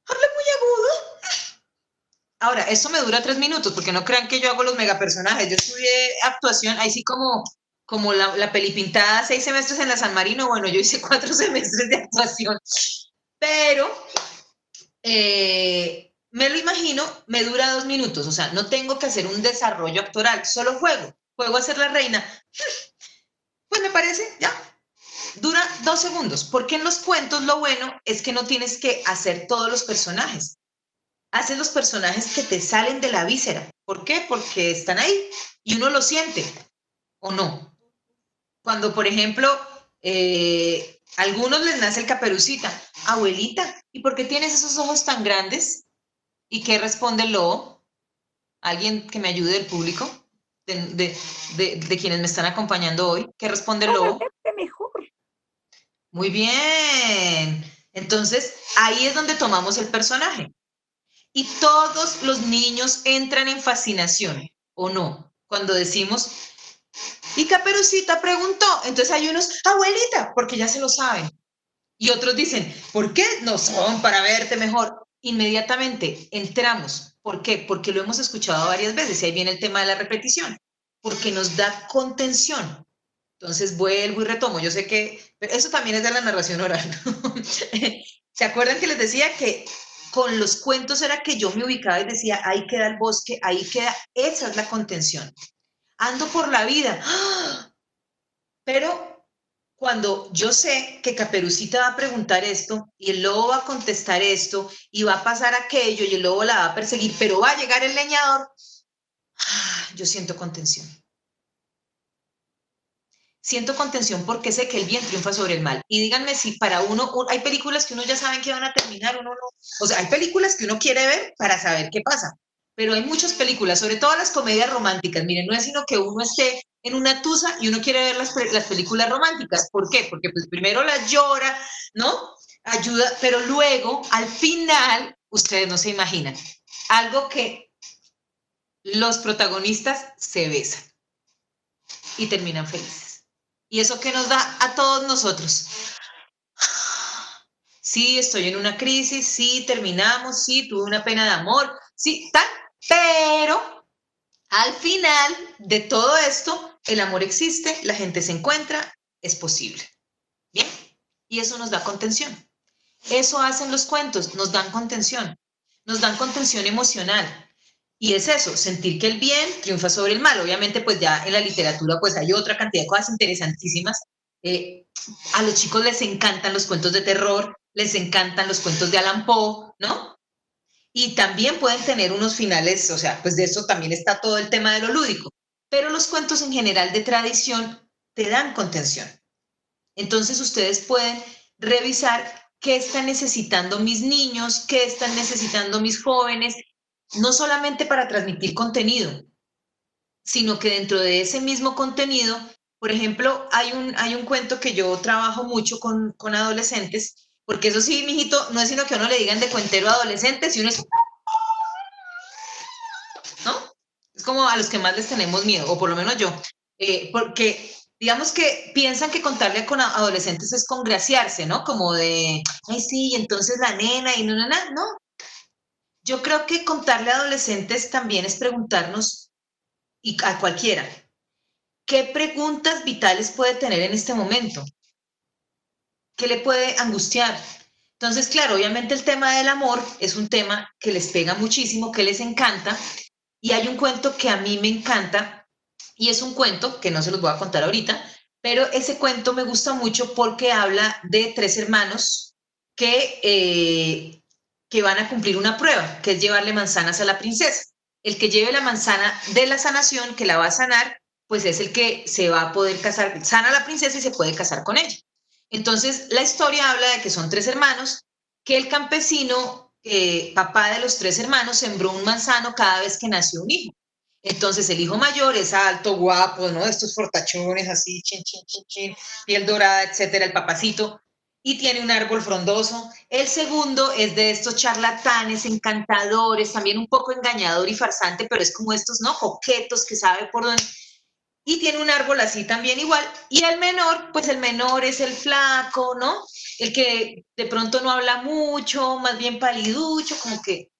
habla muy agudo. Ahora, eso me dura 3 minutos, porque no crean que yo hago los megapersonajes. Yo estudié actuación, ahí sí como la peli pintada, 6 semestres en la San Marino. Bueno, yo hice 4 semestres de actuación, pero me lo imagino, me dura 2 minutos, o sea, no tengo que hacer un desarrollo actoral, solo juego a ser la reina. Pues me parece, ya, dura 2 segundos, porque en los cuentos lo bueno es que no tienes que hacer todos los personajes. Haces los personajes que te salen de la víscera. ¿Por qué? Porque están ahí y uno lo siente, ¿o no? Cuando, por ejemplo, a algunos les nace el Caperucita. Abuelita, ¿y por qué tienes esos ojos tan grandes? ¿Y qué responde el lobo? ¿Alguien que me ayude del público? De quienes me están acompañando hoy. ¿Qué responde el Para lobo? verte mejor. Muy bien. Entonces, ahí es donde tomamos el personaje. Y todos los niños entran en fascinación, ¿o no? Cuando decimos, y Caperucita preguntó, entonces hay unos, abuelita, porque ya se lo saben. Y otros dicen, ¿por qué no son para verte mejor? Inmediatamente entramos. ¿Por qué? Porque lo hemos escuchado varias veces y ahí viene el tema de la repetición, porque nos da contención. Entonces vuelvo y retomo. Yo sé que pero eso también es de la narración oral, ¿no? ¿Se acuerdan que les decía que con los cuentos era que yo me ubicaba y decía, ahí queda el bosque, ahí queda, esa es la contención. Ando por la vida, ¡ah! Pero cuando yo sé que Caperucita va a preguntar esto y el lobo va a contestar esto y va a pasar aquello y el lobo la va a perseguir, pero va a llegar el leñador, yo siento contención. Siento contención porque sé que el bien triunfa sobre el mal. Y díganme si para uno, hay películas que uno ya sabe que van a terminar, uno no. O sea, hay películas que uno quiere ver para saber qué pasa. Pero hay muchas películas, sobre todo las comedias románticas. Miren, no es sino que uno esté en una tusa y uno quiere ver las películas románticas. ¿Por qué? Porque pues primero las llora, ¿no? Ayuda, pero luego, al final, ustedes no se imaginan, algo que los protagonistas se besan y terminan felices. ¿Y eso qué nos da a todos nosotros? Sí, estoy en una crisis, sí, terminamos, sí, tuve una pena de amor, sí, tal, pero al final de todo esto, el amor existe, la gente se encuentra, es posible. ¿Bien? Y eso nos da contención. Eso hacen los cuentos, nos dan contención emocional. Y es eso, sentir que el bien triunfa sobre el mal. Obviamente, pues ya en la literatura pues hay otra cantidad de cosas interesantísimas. A los chicos les encantan los cuentos de terror, les encantan los cuentos de Allan Poe, ¿no? Y también pueden tener unos finales, o sea, pues de eso también está todo el tema de lo lúdico. Pero los cuentos en general de tradición te dan contención. Entonces ustedes pueden revisar qué están necesitando mis niños, qué están necesitando mis jóvenes, no solamente para transmitir contenido, sino que dentro de ese mismo contenido, por ejemplo, hay un cuento que yo trabajo mucho con adolescentes, porque eso sí, mijito, no es sino que a uno le digan de cuentero a adolescentes y uno es, ¿no? Es como a los que más les tenemos miedo, o por lo menos yo, porque digamos que piensan que contarle con adolescentes es congraciarse, ¿no? Como de, ay, sí, entonces la nena y no, no, no, no. Yo creo que contarle a adolescentes también es preguntarnos, y a cualquiera, ¿qué preguntas vitales puede tener en este momento? ¿Qué le puede angustiar? Entonces, claro, obviamente el tema del amor es un tema que les pega muchísimo, que les encanta, y hay un cuento que a mí me encanta, y es un cuento que no se los voy a contar ahorita, pero ese cuento me gusta mucho porque habla de tres hermanos que van a cumplir una prueba, que es llevarle manzanas a la princesa. El que lleve la manzana de la sanación, que la va a sanar, pues es el que se va a poder casar, sana a la princesa y se puede casar con ella. Entonces, la historia habla de que son tres hermanos, que el campesino, papá de los tres hermanos, sembró un manzano cada vez que nació un hijo. Entonces, el hijo mayor es alto, guapo, ¿no? Estos fortachones así, chin, chin, chin, chin, piel dorada, etcétera, el papacito, y tiene un árbol frondoso. El segundo es de estos charlatanes, encantadores, también un poco engañador y farsante, pero es como estos, ¿no? Coquetos que sabe por dónde y tiene un árbol así también igual. Y el menor, pues el menor es el flaco, ¿no? El que de pronto no habla mucho, más bien paliducho, como que...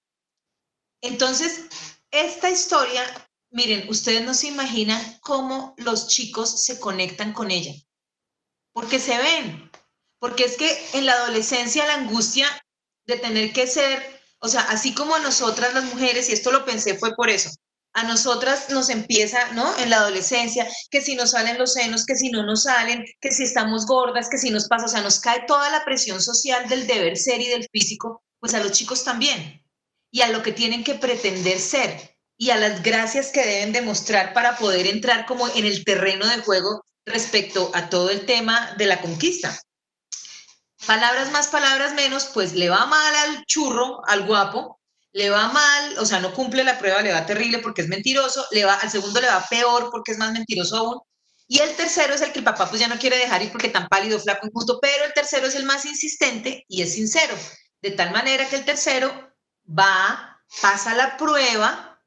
Entonces, esta historia, miren, ustedes no se imaginan cómo los chicos se conectan con ella, porque se ven, porque es que en la adolescencia la angustia de tener que ser, o sea, así como a nosotras las mujeres, y esto lo pensé fue por eso, a nosotras nos empieza, ¿no? En la adolescencia, que si nos salen los senos, que si no nos salen, que si estamos gordas, que si nos pasa, o sea, nos cae toda la presión social del deber ser y del físico, pues a los chicos también, y a lo que tienen que pretender ser, y a las gracias que deben demostrar para poder entrar como en el terreno de juego respecto a todo el tema de la conquista. Palabras más, palabras menos, pues le va mal al churro, al guapo, le va mal, o sea, no cumple la prueba, le va terrible porque es mentiroso, al segundo le va peor porque es más mentiroso aún, y el tercero es el que el papá pues ya no quiere dejar ir porque tan pálido, flaco, injusto, pero el tercero es el más insistente y es sincero, de tal manera que el tercero va, pasa la prueba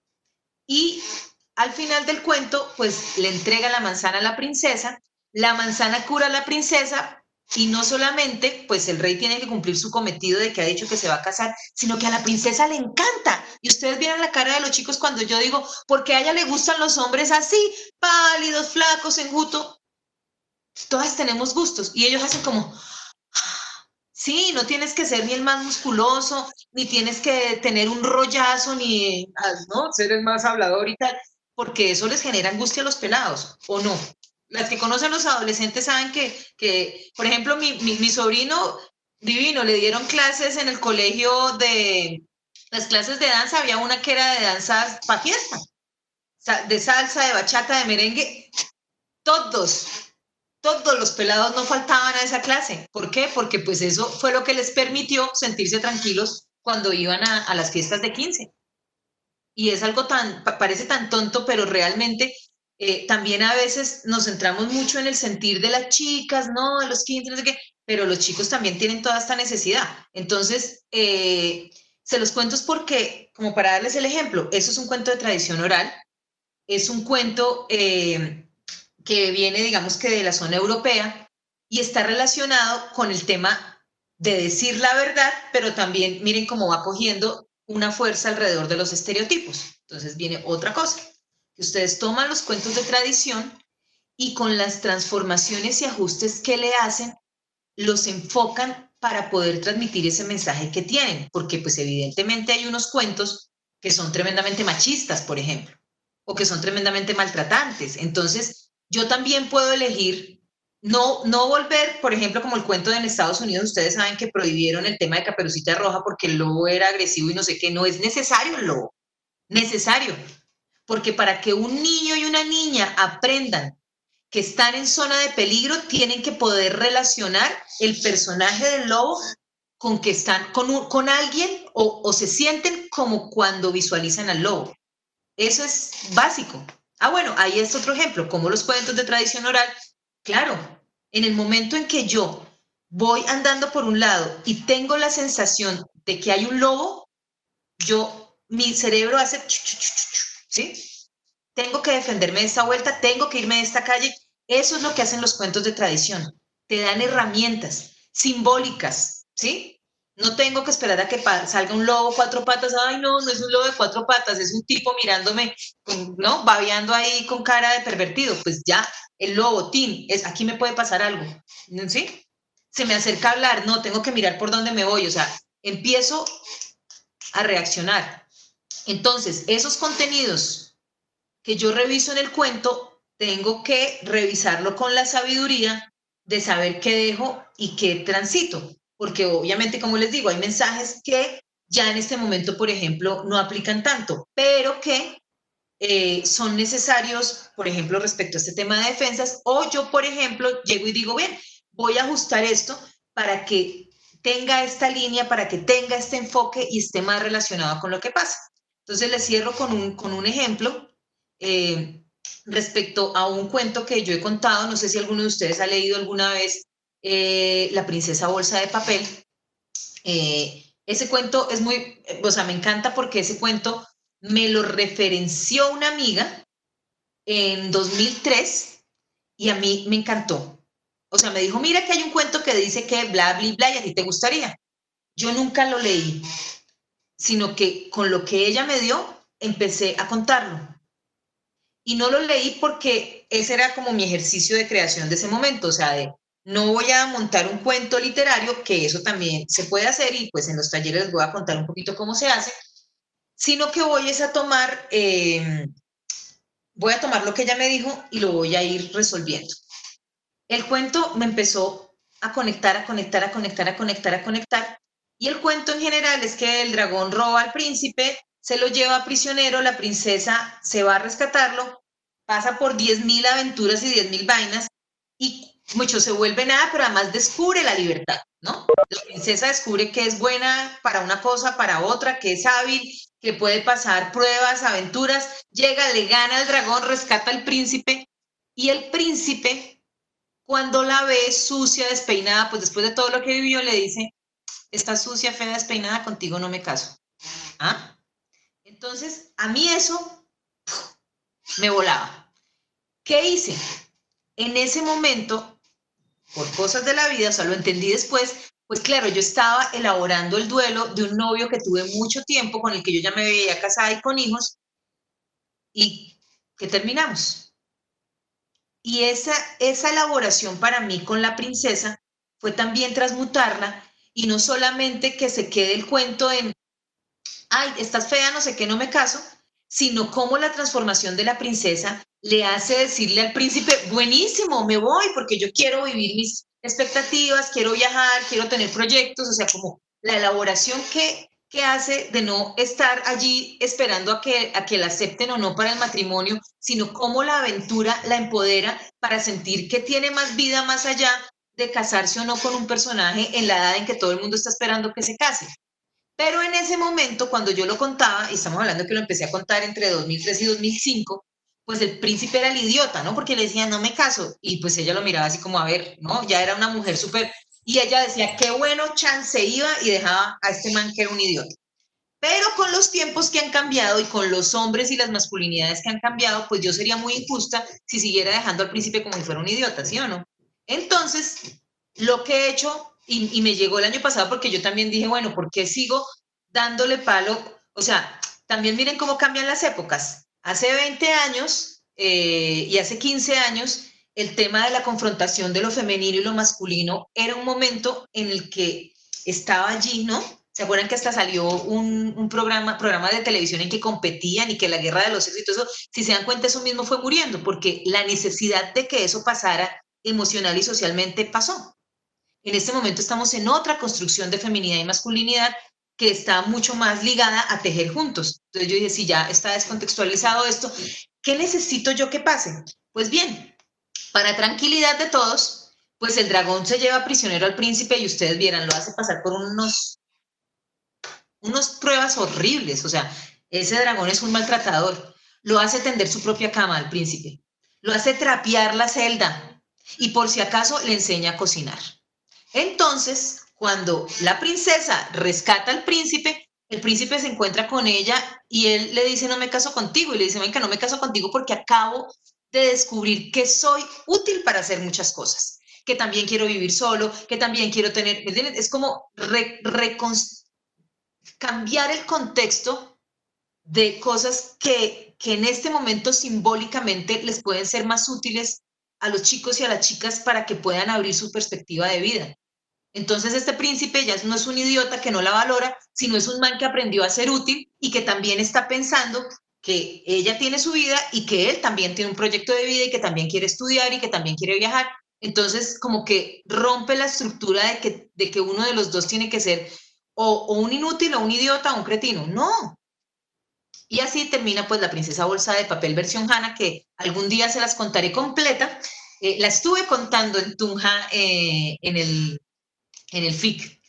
y al final del cuento, pues le entrega la manzana a la princesa, la manzana cura a la princesa y no solamente, pues el rey tiene que cumplir su cometido de que ha dicho que se va a casar, sino que a la princesa le encanta. Y ustedes vieron la cara de los chicos cuando yo digo, porque a ella le gustan los hombres así, pálidos, flacos, enjutos. Todas tenemos gustos y ellos hacen como, sí, Sí, no tienes que ser ni el más musculoso, ni tienes que tener un rollazo, ni, ¿no? Ser el más hablador y tal, porque eso les genera angustia a los pelados, ¿o no? Las que conocen a los adolescentes saben que por ejemplo, mi sobrino divino, le dieron clases en el colegio las clases de danza, había una que era de danza para fiesta, de salsa, de bachata, de merengue, todos, todos los pelados no faltaban a esa clase. ¿Por qué? Porque pues eso fue lo que les permitió sentirse tranquilos cuando iban a las fiestas de 15. Y es algo parece tan tonto, pero realmente también a veces nos centramos mucho en el sentir de las chicas, ¿no? De los 15, no sé qué, pero los chicos también tienen toda esta necesidad. Entonces, se los cuento es porque, como para darles el ejemplo, eso es un cuento de tradición oral, es un cuento que viene, digamos que de la zona europea y está relacionado con el tema de decir la verdad, pero también miren cómo va cogiendo una fuerza alrededor de los estereotipos. Entonces viene otra cosa, que ustedes toman los cuentos de tradición y con las transformaciones y ajustes que le hacen, los enfocan para poder transmitir ese mensaje que tienen, porque pues evidentemente hay unos cuentos que son tremendamente machistas, por ejemplo, o que son tremendamente maltratantes. Entonces, yo también puedo elegir no volver, por ejemplo, como el cuento de en Estados Unidos, ustedes saben que prohibieron el tema de Caperucita Roja porque el lobo era agresivo y no sé qué, no es necesario el lobo, necesario, porque para que un niño y una niña aprendan que están en zona de peligro, tienen que poder relacionar el personaje del lobo con que están con alguien o se sienten como cuando visualizan al lobo. Eso es básico. Ah, bueno, ahí es otro ejemplo, como los cuentos de tradición oral. Claro, en el momento en que yo voy andando por un lado y tengo la sensación de que hay un lobo, mi cerebro hace, ¿sí? Tengo que defenderme de esta vuelta, tengo que irme de esta calle. Eso es lo que hacen los cuentos de tradición. Te dan herramientas simbólicas, ¿sí? No tengo que esperar a que salga un lobo cuatro patas. Ay, no, no es un lobo de cuatro patas, es un tipo mirándome, ¿no? Babeando ahí con cara de pervertido. Pues ya, el lobo, Tim, aquí me puede pasar algo, ¿sí? Se me acerca a hablar, no, tengo que mirar por dónde me voy. O sea, empiezo a reaccionar. Entonces, esos contenidos que yo reviso en el cuento, tengo que revisarlo con la sabiduría de saber qué dejo y qué transito, porque obviamente, como les digo, hay mensajes que ya en este momento, por ejemplo, no aplican tanto, pero que son necesarios, por ejemplo, respecto a este tema de defensas, o yo, por ejemplo, llego y digo, bien, voy a ajustar esto para que tenga esta línea, para que tenga este enfoque y esté más relacionado con lo que pasa. Entonces les cierro con un ejemplo respecto a un cuento que yo he contado, no sé si alguno de ustedes ha leído alguna vez La princesa bolsa de papel. Ese cuento es muy, o sea, me encanta porque ese cuento me lo referenció una amiga en 2003 y a mí me encantó. O sea, me dijo, mira que hay un cuento que dice que bla, bla, bla, y a ti te gustaría. Yo nunca lo leí, sino que con lo que ella me dio, empecé a contarlo. Y no lo leí porque ese era como mi ejercicio de creación de ese momento, o sea, de no voy a montar un cuento literario, que eso también se puede hacer y pues en los talleres les voy a contar un poquito cómo se hace, sino que voy a tomar lo que ella me dijo y lo voy a ir resolviendo. El cuento me empezó a conectar, a conectar, a conectar, a conectar, a conectar. Y el cuento en general es que el dragón roba al príncipe, se lo lleva prisionero, la princesa se va a rescatarlo, pasa por 10.000 aventuras y 10.000 vainas y mucho se vuelve nada, pero además descubre la libertad, ¿no? La princesa descubre que es buena para una cosa, para otra, que es hábil, que puede pasar pruebas, aventuras, llega, le gana al dragón, rescata al príncipe y el príncipe cuando la ve sucia, despeinada, pues después de todo lo que vivió, le dice, estás sucia, fea, despeinada, contigo no me caso. ¿Ah? Entonces, a mí eso me volaba. ¿Qué hice? En ese momento, por cosas de la vida, o sea, lo entendí después, pues claro, yo estaba elaborando el duelo de un novio que tuve mucho tiempo, con el que yo ya me veía casada y con hijos, y que terminamos. Y esa elaboración para mí con la princesa fue también transmutarla y no solamente que se quede el cuento en, ay, estás fea, no sé qué, no me caso, sino cómo la transformación de la princesa le hace decirle al príncipe, buenísimo, me voy porque yo quiero vivir mis expectativas, quiero viajar, quiero tener proyectos, o sea, como la elaboración que hace de no estar allí esperando a que la acepten o no para el matrimonio, sino cómo la aventura la empodera para sentir que tiene más vida más allá de casarse o no con un personaje en la edad en que todo el mundo está esperando que se case. Pero en ese momento, cuando yo lo contaba, y estamos hablando que lo empecé a contar entre 2003 y 2005, pues el príncipe era el idiota, ¿no? Porque le decía, no me caso. Y pues ella lo miraba así como, a ver, ¿no? Ya era una mujer súper... Y ella decía, qué bueno, Chan se iba y dejaba a este man que era un idiota. Pero con los tiempos que han cambiado y con los hombres y las masculinidades que han cambiado, pues yo sería muy injusta si siguiera dejando al príncipe como si fuera un idiota, ¿sí o no? Entonces, lo que he hecho, y me llegó el año pasado porque yo también dije, bueno, ¿por qué sigo dándole palo? O sea, también miren cómo cambian las épocas. Hace 20 años y hace 15 años, el tema de la confrontación de lo femenino y lo masculino era un momento en el que estaba allí, ¿no? ¿Se acuerdan que hasta salió un programa de televisión en que competían y que la guerra de los sexos y todo eso? Si se dan cuenta, eso mismo fue muriendo, porque la necesidad de que eso pasara emocional y socialmente pasó. En este momento estamos en otra construcción de feminidad y masculinidad que está mucho más ligada a tejer juntos. Entonces yo dije, si ya está descontextualizado esto, ¿qué necesito yo que pase? Pues bien, para tranquilidad de todos, pues el dragón se lleva prisionero al príncipe y ustedes vieran, lo hace pasar por unas pruebas horribles, o sea, ese dragón es un maltratador, lo hace tender su propia cama al príncipe, lo hace trapear la celda y por si acaso le enseña a cocinar. Entonces, cuando la princesa rescata al príncipe, el príncipe se encuentra con ella y él le dice, no me caso contigo, y le dice, venga, no me caso contigo porque acabo de descubrir que soy útil para hacer muchas cosas, que también quiero vivir solo, que también quiero tener, ¿me entiendes? Es como cambiar el contexto de cosas que en este momento simbólicamente les pueden ser más útiles a los chicos y a las chicas para que puedan abrir su perspectiva de vida. Entonces este príncipe ya no es un idiota que no la valora, sino es un man que aprendió a ser útil y que también está pensando que ella tiene su vida y que él también tiene un proyecto de vida y que también quiere estudiar y que también quiere viajar. Entonces como que rompe la estructura de que uno de los dos tiene que ser o un inútil o un idiota o un cretino. No, y así termina pues la princesa bolsa de papel versión Hana, que algún día se las contaré completa. La estuve contando en Tunja en el FIC.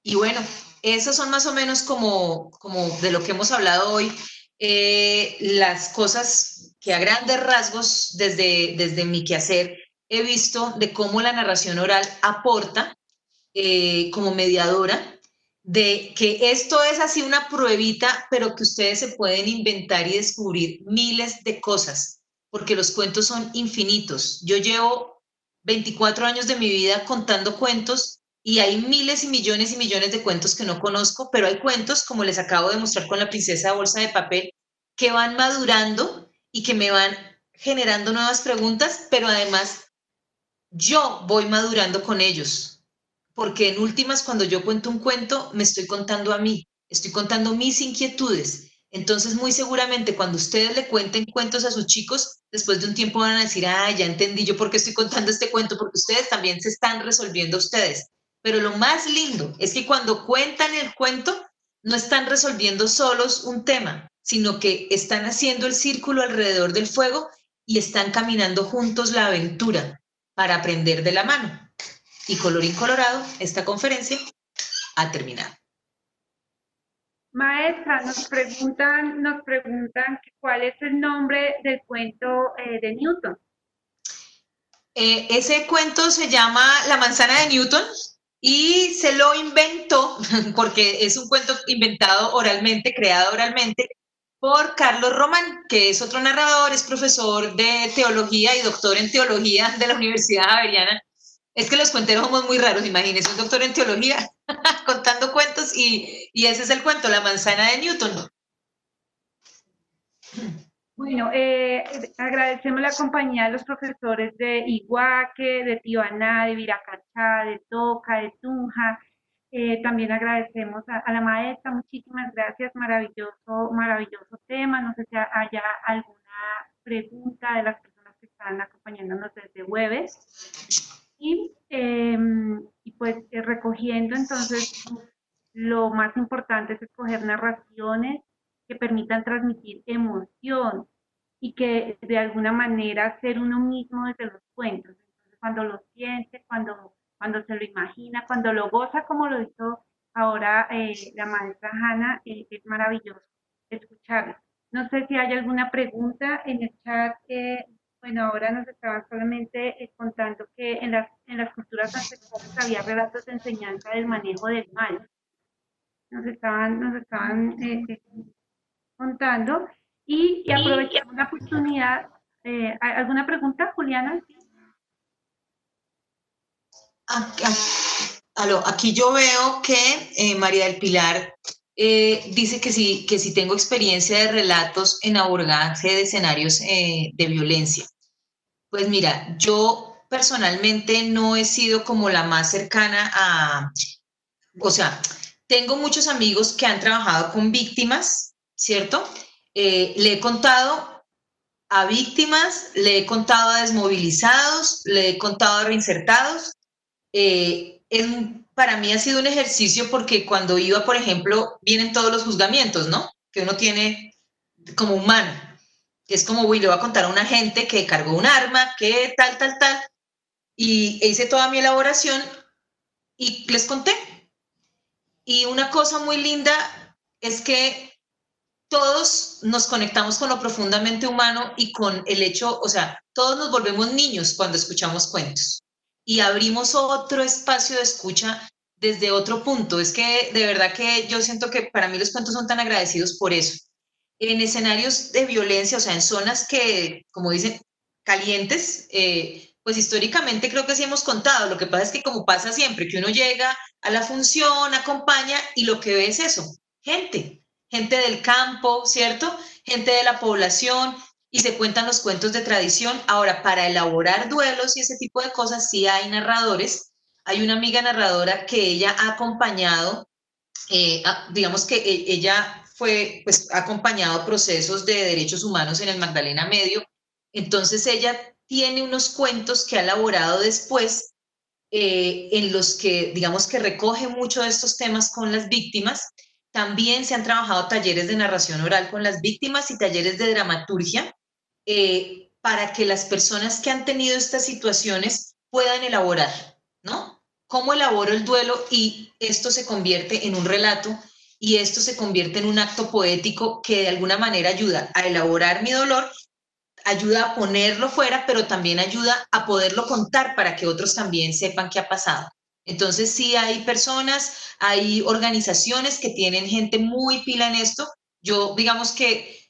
Y bueno, esos son más o menos como de lo que hemos hablado hoy, las cosas que a grandes rasgos desde mi quehacer he visto de cómo la narración oral aporta como mediadora, de que esto es así una pruebita, pero que ustedes se pueden inventar y descubrir miles de cosas, porque los cuentos son infinitos. Yo llevo 24 años de mi vida contando cuentos y hay miles y millones de cuentos que no conozco, pero hay cuentos, como les acabo de mostrar con la princesa de bolsa de papel, que van madurando y que me van generando nuevas preguntas, pero además yo voy madurando con ellos, porque en últimas, cuando yo cuento un cuento, me estoy contando a mí, estoy contando mis inquietudes. Entonces, muy seguramente, cuando ustedes le cuenten cuentos a sus chicos, después de un tiempo van a decir, ah, ya entendí yo por qué estoy contando este cuento, porque ustedes también se están resolviendo ustedes. Pero lo más lindo es que cuando cuentan el cuento, no están resolviendo solos un tema, sino que están haciendo el círculo alrededor del fuego y están caminando juntos la aventura para aprender de la mano. Y colorín colorado, esta conferencia ha terminado. Maestra, nos preguntan que cuál es el nombre del cuento de Newton. Ese cuento se llama La manzana de Newton y se lo inventó, porque es un cuento inventado oralmente, creado oralmente, por Carlos Román, que es otro narrador, es profesor de teología y doctor en teología de la Universidad Javeriana. Es que los cuenteros somos muy raros, imagínense, un doctor en teología contando cuentos y ese es el cuento, La manzana de Newton. Bueno, agradecemos la compañía de los profesores de Iguaque, de Tibaná, de Viracachá, de Toca, de Tunja, También agradecemos a la maestra, muchísimas gracias, maravilloso, maravilloso tema. No sé si haya alguna pregunta de las personas que están acompañándonos desde Webex. Y pues recogiendo entonces lo más importante es escoger narraciones que permitan transmitir emoción y que de alguna manera ser uno mismo desde los cuentos. Entonces, cuando lo siente, cuando se lo imagina, cuando lo goza, como lo hizo ahora la maestra Hanna, es maravilloso escucharla. No sé si hay alguna pregunta en el chat. Bueno, ahora nos estaban solamente contando que en las culturas ancestrales había relatos de enseñanza del manejo del mal. Nos estaban contando y aprovechamos la oportunidad. ¿Alguna pregunta, Juliana? Aquí yo veo que María del Pilar dice que sí tengo experiencia de relatos en abordaje de escenarios de violencia. Pues mira, yo personalmente no he sido como la más cercana o sea, tengo muchos amigos que han trabajado con víctimas, ¿cierto? Le he contado a víctimas, le he contado a desmovilizados, le he contado a reinsertados. Para mí ha sido un ejercicio porque cuando iba, por ejemplo, vienen todos los juzgamientos, ¿no? Que uno tiene como humano. Que es como, uy, le voy a contar a una gente que cargó un arma, que tal, tal, tal. Y hice toda mi elaboración y les conté. Y una cosa muy linda es que todos nos conectamos con lo profundamente humano y con el hecho, o sea, todos nos volvemos niños cuando escuchamos cuentos y abrimos otro espacio de escucha desde otro punto. Es que de verdad que yo siento que para mí los cuentos son tan agradecidos por eso. En escenarios de violencia, o sea, en zonas que, como dicen, calientes, pues históricamente creo que sí hemos contado. Lo que pasa es que como pasa siempre, que uno llega a la función, acompaña y lo que ve es eso, gente del campo, ¿cierto? Gente de la población y se cuentan los cuentos de tradición. Ahora, para elaborar duelos y ese tipo de cosas, sí hay narradores. Hay una amiga narradora que ella ha acompañado, digamos que ella fue, pues, ha acompañado procesos de derechos humanos en el Magdalena Medio. Entonces, ella tiene unos cuentos que ha elaborado después en los que, digamos que recoge mucho de estos temas con las víctimas. También se han trabajado talleres de narración oral con las víctimas y talleres de dramaturgia para que las personas que han tenido estas situaciones puedan elaborar, ¿no? ¿Cómo elaboro el duelo y esto se convierte en un relato y esto se convierte en un acto poético que de alguna manera ayuda a elaborar mi dolor, ayuda a ponerlo fuera, pero también ayuda a poderlo contar para que otros también sepan qué ha pasado? Entonces, sí hay personas, hay organizaciones que tienen gente muy pila en esto. Yo, digamos que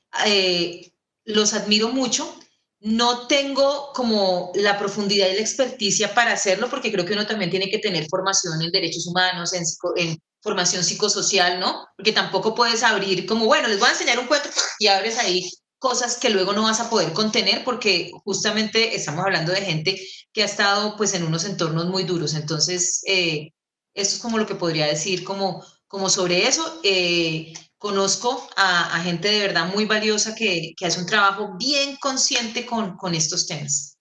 los admiro mucho. No tengo como la profundidad y la experticia para hacerlo, porque creo que uno también tiene que tener formación en derechos humanos, en formación psicosocial, ¿no? Porque tampoco puedes abrir como, bueno, les voy a enseñar un cuento y abres ahí cosas que luego no vas a poder contener porque justamente estamos hablando de gente que ha estado pues en unos entornos muy duros. Entonces, eso es como lo que podría decir como sobre eso. Conozco a gente de verdad muy valiosa que hace un trabajo bien consciente con estos temas.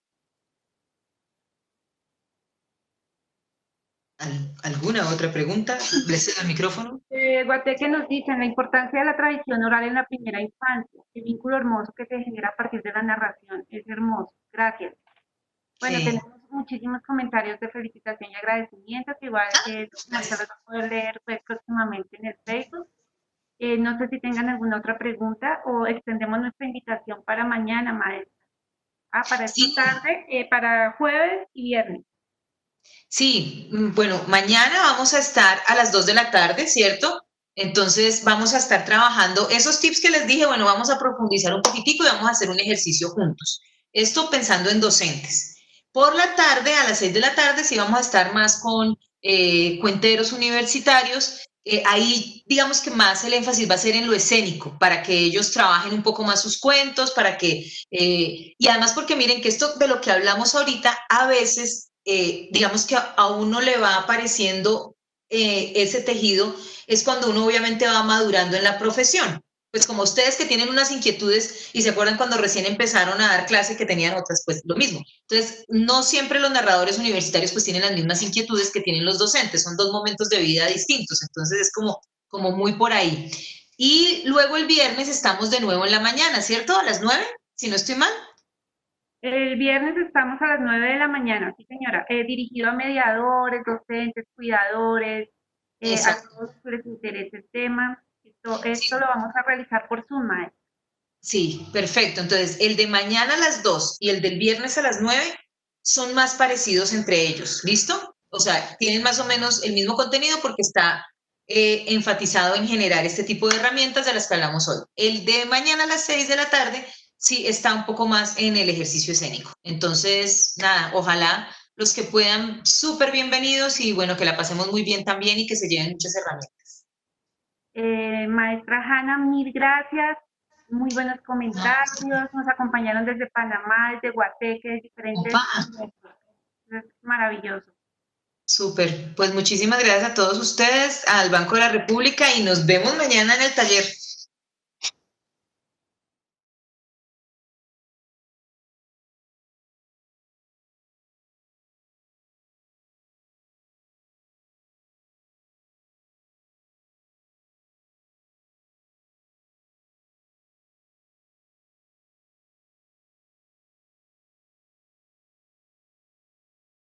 ¿Alguna otra pregunta? ¿Les cedo el micrófono? Guateque nos dicen la importancia de la tradición oral en la primera infancia, el vínculo hermoso que se genera a partir de la narración. Es hermoso. Gracias. Bueno, Sí. tenemos muchísimos comentarios de felicitación y agradecimiento que igual los va a poder leer pues, próximamente en el Facebook. No sé si tengan alguna otra pregunta o extendemos nuestra invitación para mañana, maestra. Para esta Sí, tarde, para jueves y viernes. sí, bueno, mañana vamos a estar a las 2 de la tarde, ¿cierto? Entonces vamos a estar trabajando esos tips que les dije, bueno, vamos a profundizar un poquitico y vamos a hacer un ejercicio juntos. Esto pensando en docentes. Por la tarde, a las 6 de la tarde, sí vamos a estar más con cuenteros universitarios. Ahí, digamos que más el énfasis va a ser en lo escénico, para que ellos trabajen un poco más sus cuentos, y además porque miren que esto de lo que hablamos ahorita, a veces digamos que a uno le va apareciendo ese tejido es cuando uno obviamente va madurando en la profesión. Pues como ustedes que tienen unas inquietudes y se acuerdan cuando recién empezaron a dar clase que tenían otras, pues lo mismo. Entonces, no siempre los narradores universitarios pues tienen las mismas inquietudes que tienen los docentes, son dos momentos de vida distintos, entonces es como muy por ahí. Y luego el viernes estamos de nuevo en la mañana, ¿cierto? A las 9, si no estoy mal. El viernes estamos a las 9 de la mañana, sí señora, dirigido a mediadores, docentes, cuidadores, Eso. a todos los que les interese el tema. Esto lo vamos a realizar por Zoom, maestra. Sí, perfecto. Entonces, el de mañana a las 2 y el del viernes a las 9 son más parecidos entre ellos, ¿listo? O sea, tienen más o menos el mismo contenido porque está enfatizado en generar este tipo de herramientas de las que hablamos hoy. El de mañana a las 6 de la tarde sí está un poco más en el ejercicio escénico. Entonces, nada, ojalá los que puedan, súper bienvenidos y bueno, que la pasemos muy bien también y que se lleven muchas herramientas. Maestra Hanna, mil gracias. Muy buenos comentarios. Nos acompañaron desde Panamá, desde Guateque, de diferentes. Opa. Es maravilloso. Súper. Pues muchísimas gracias a todos ustedes, al Banco de la República y nos vemos mañana en el taller.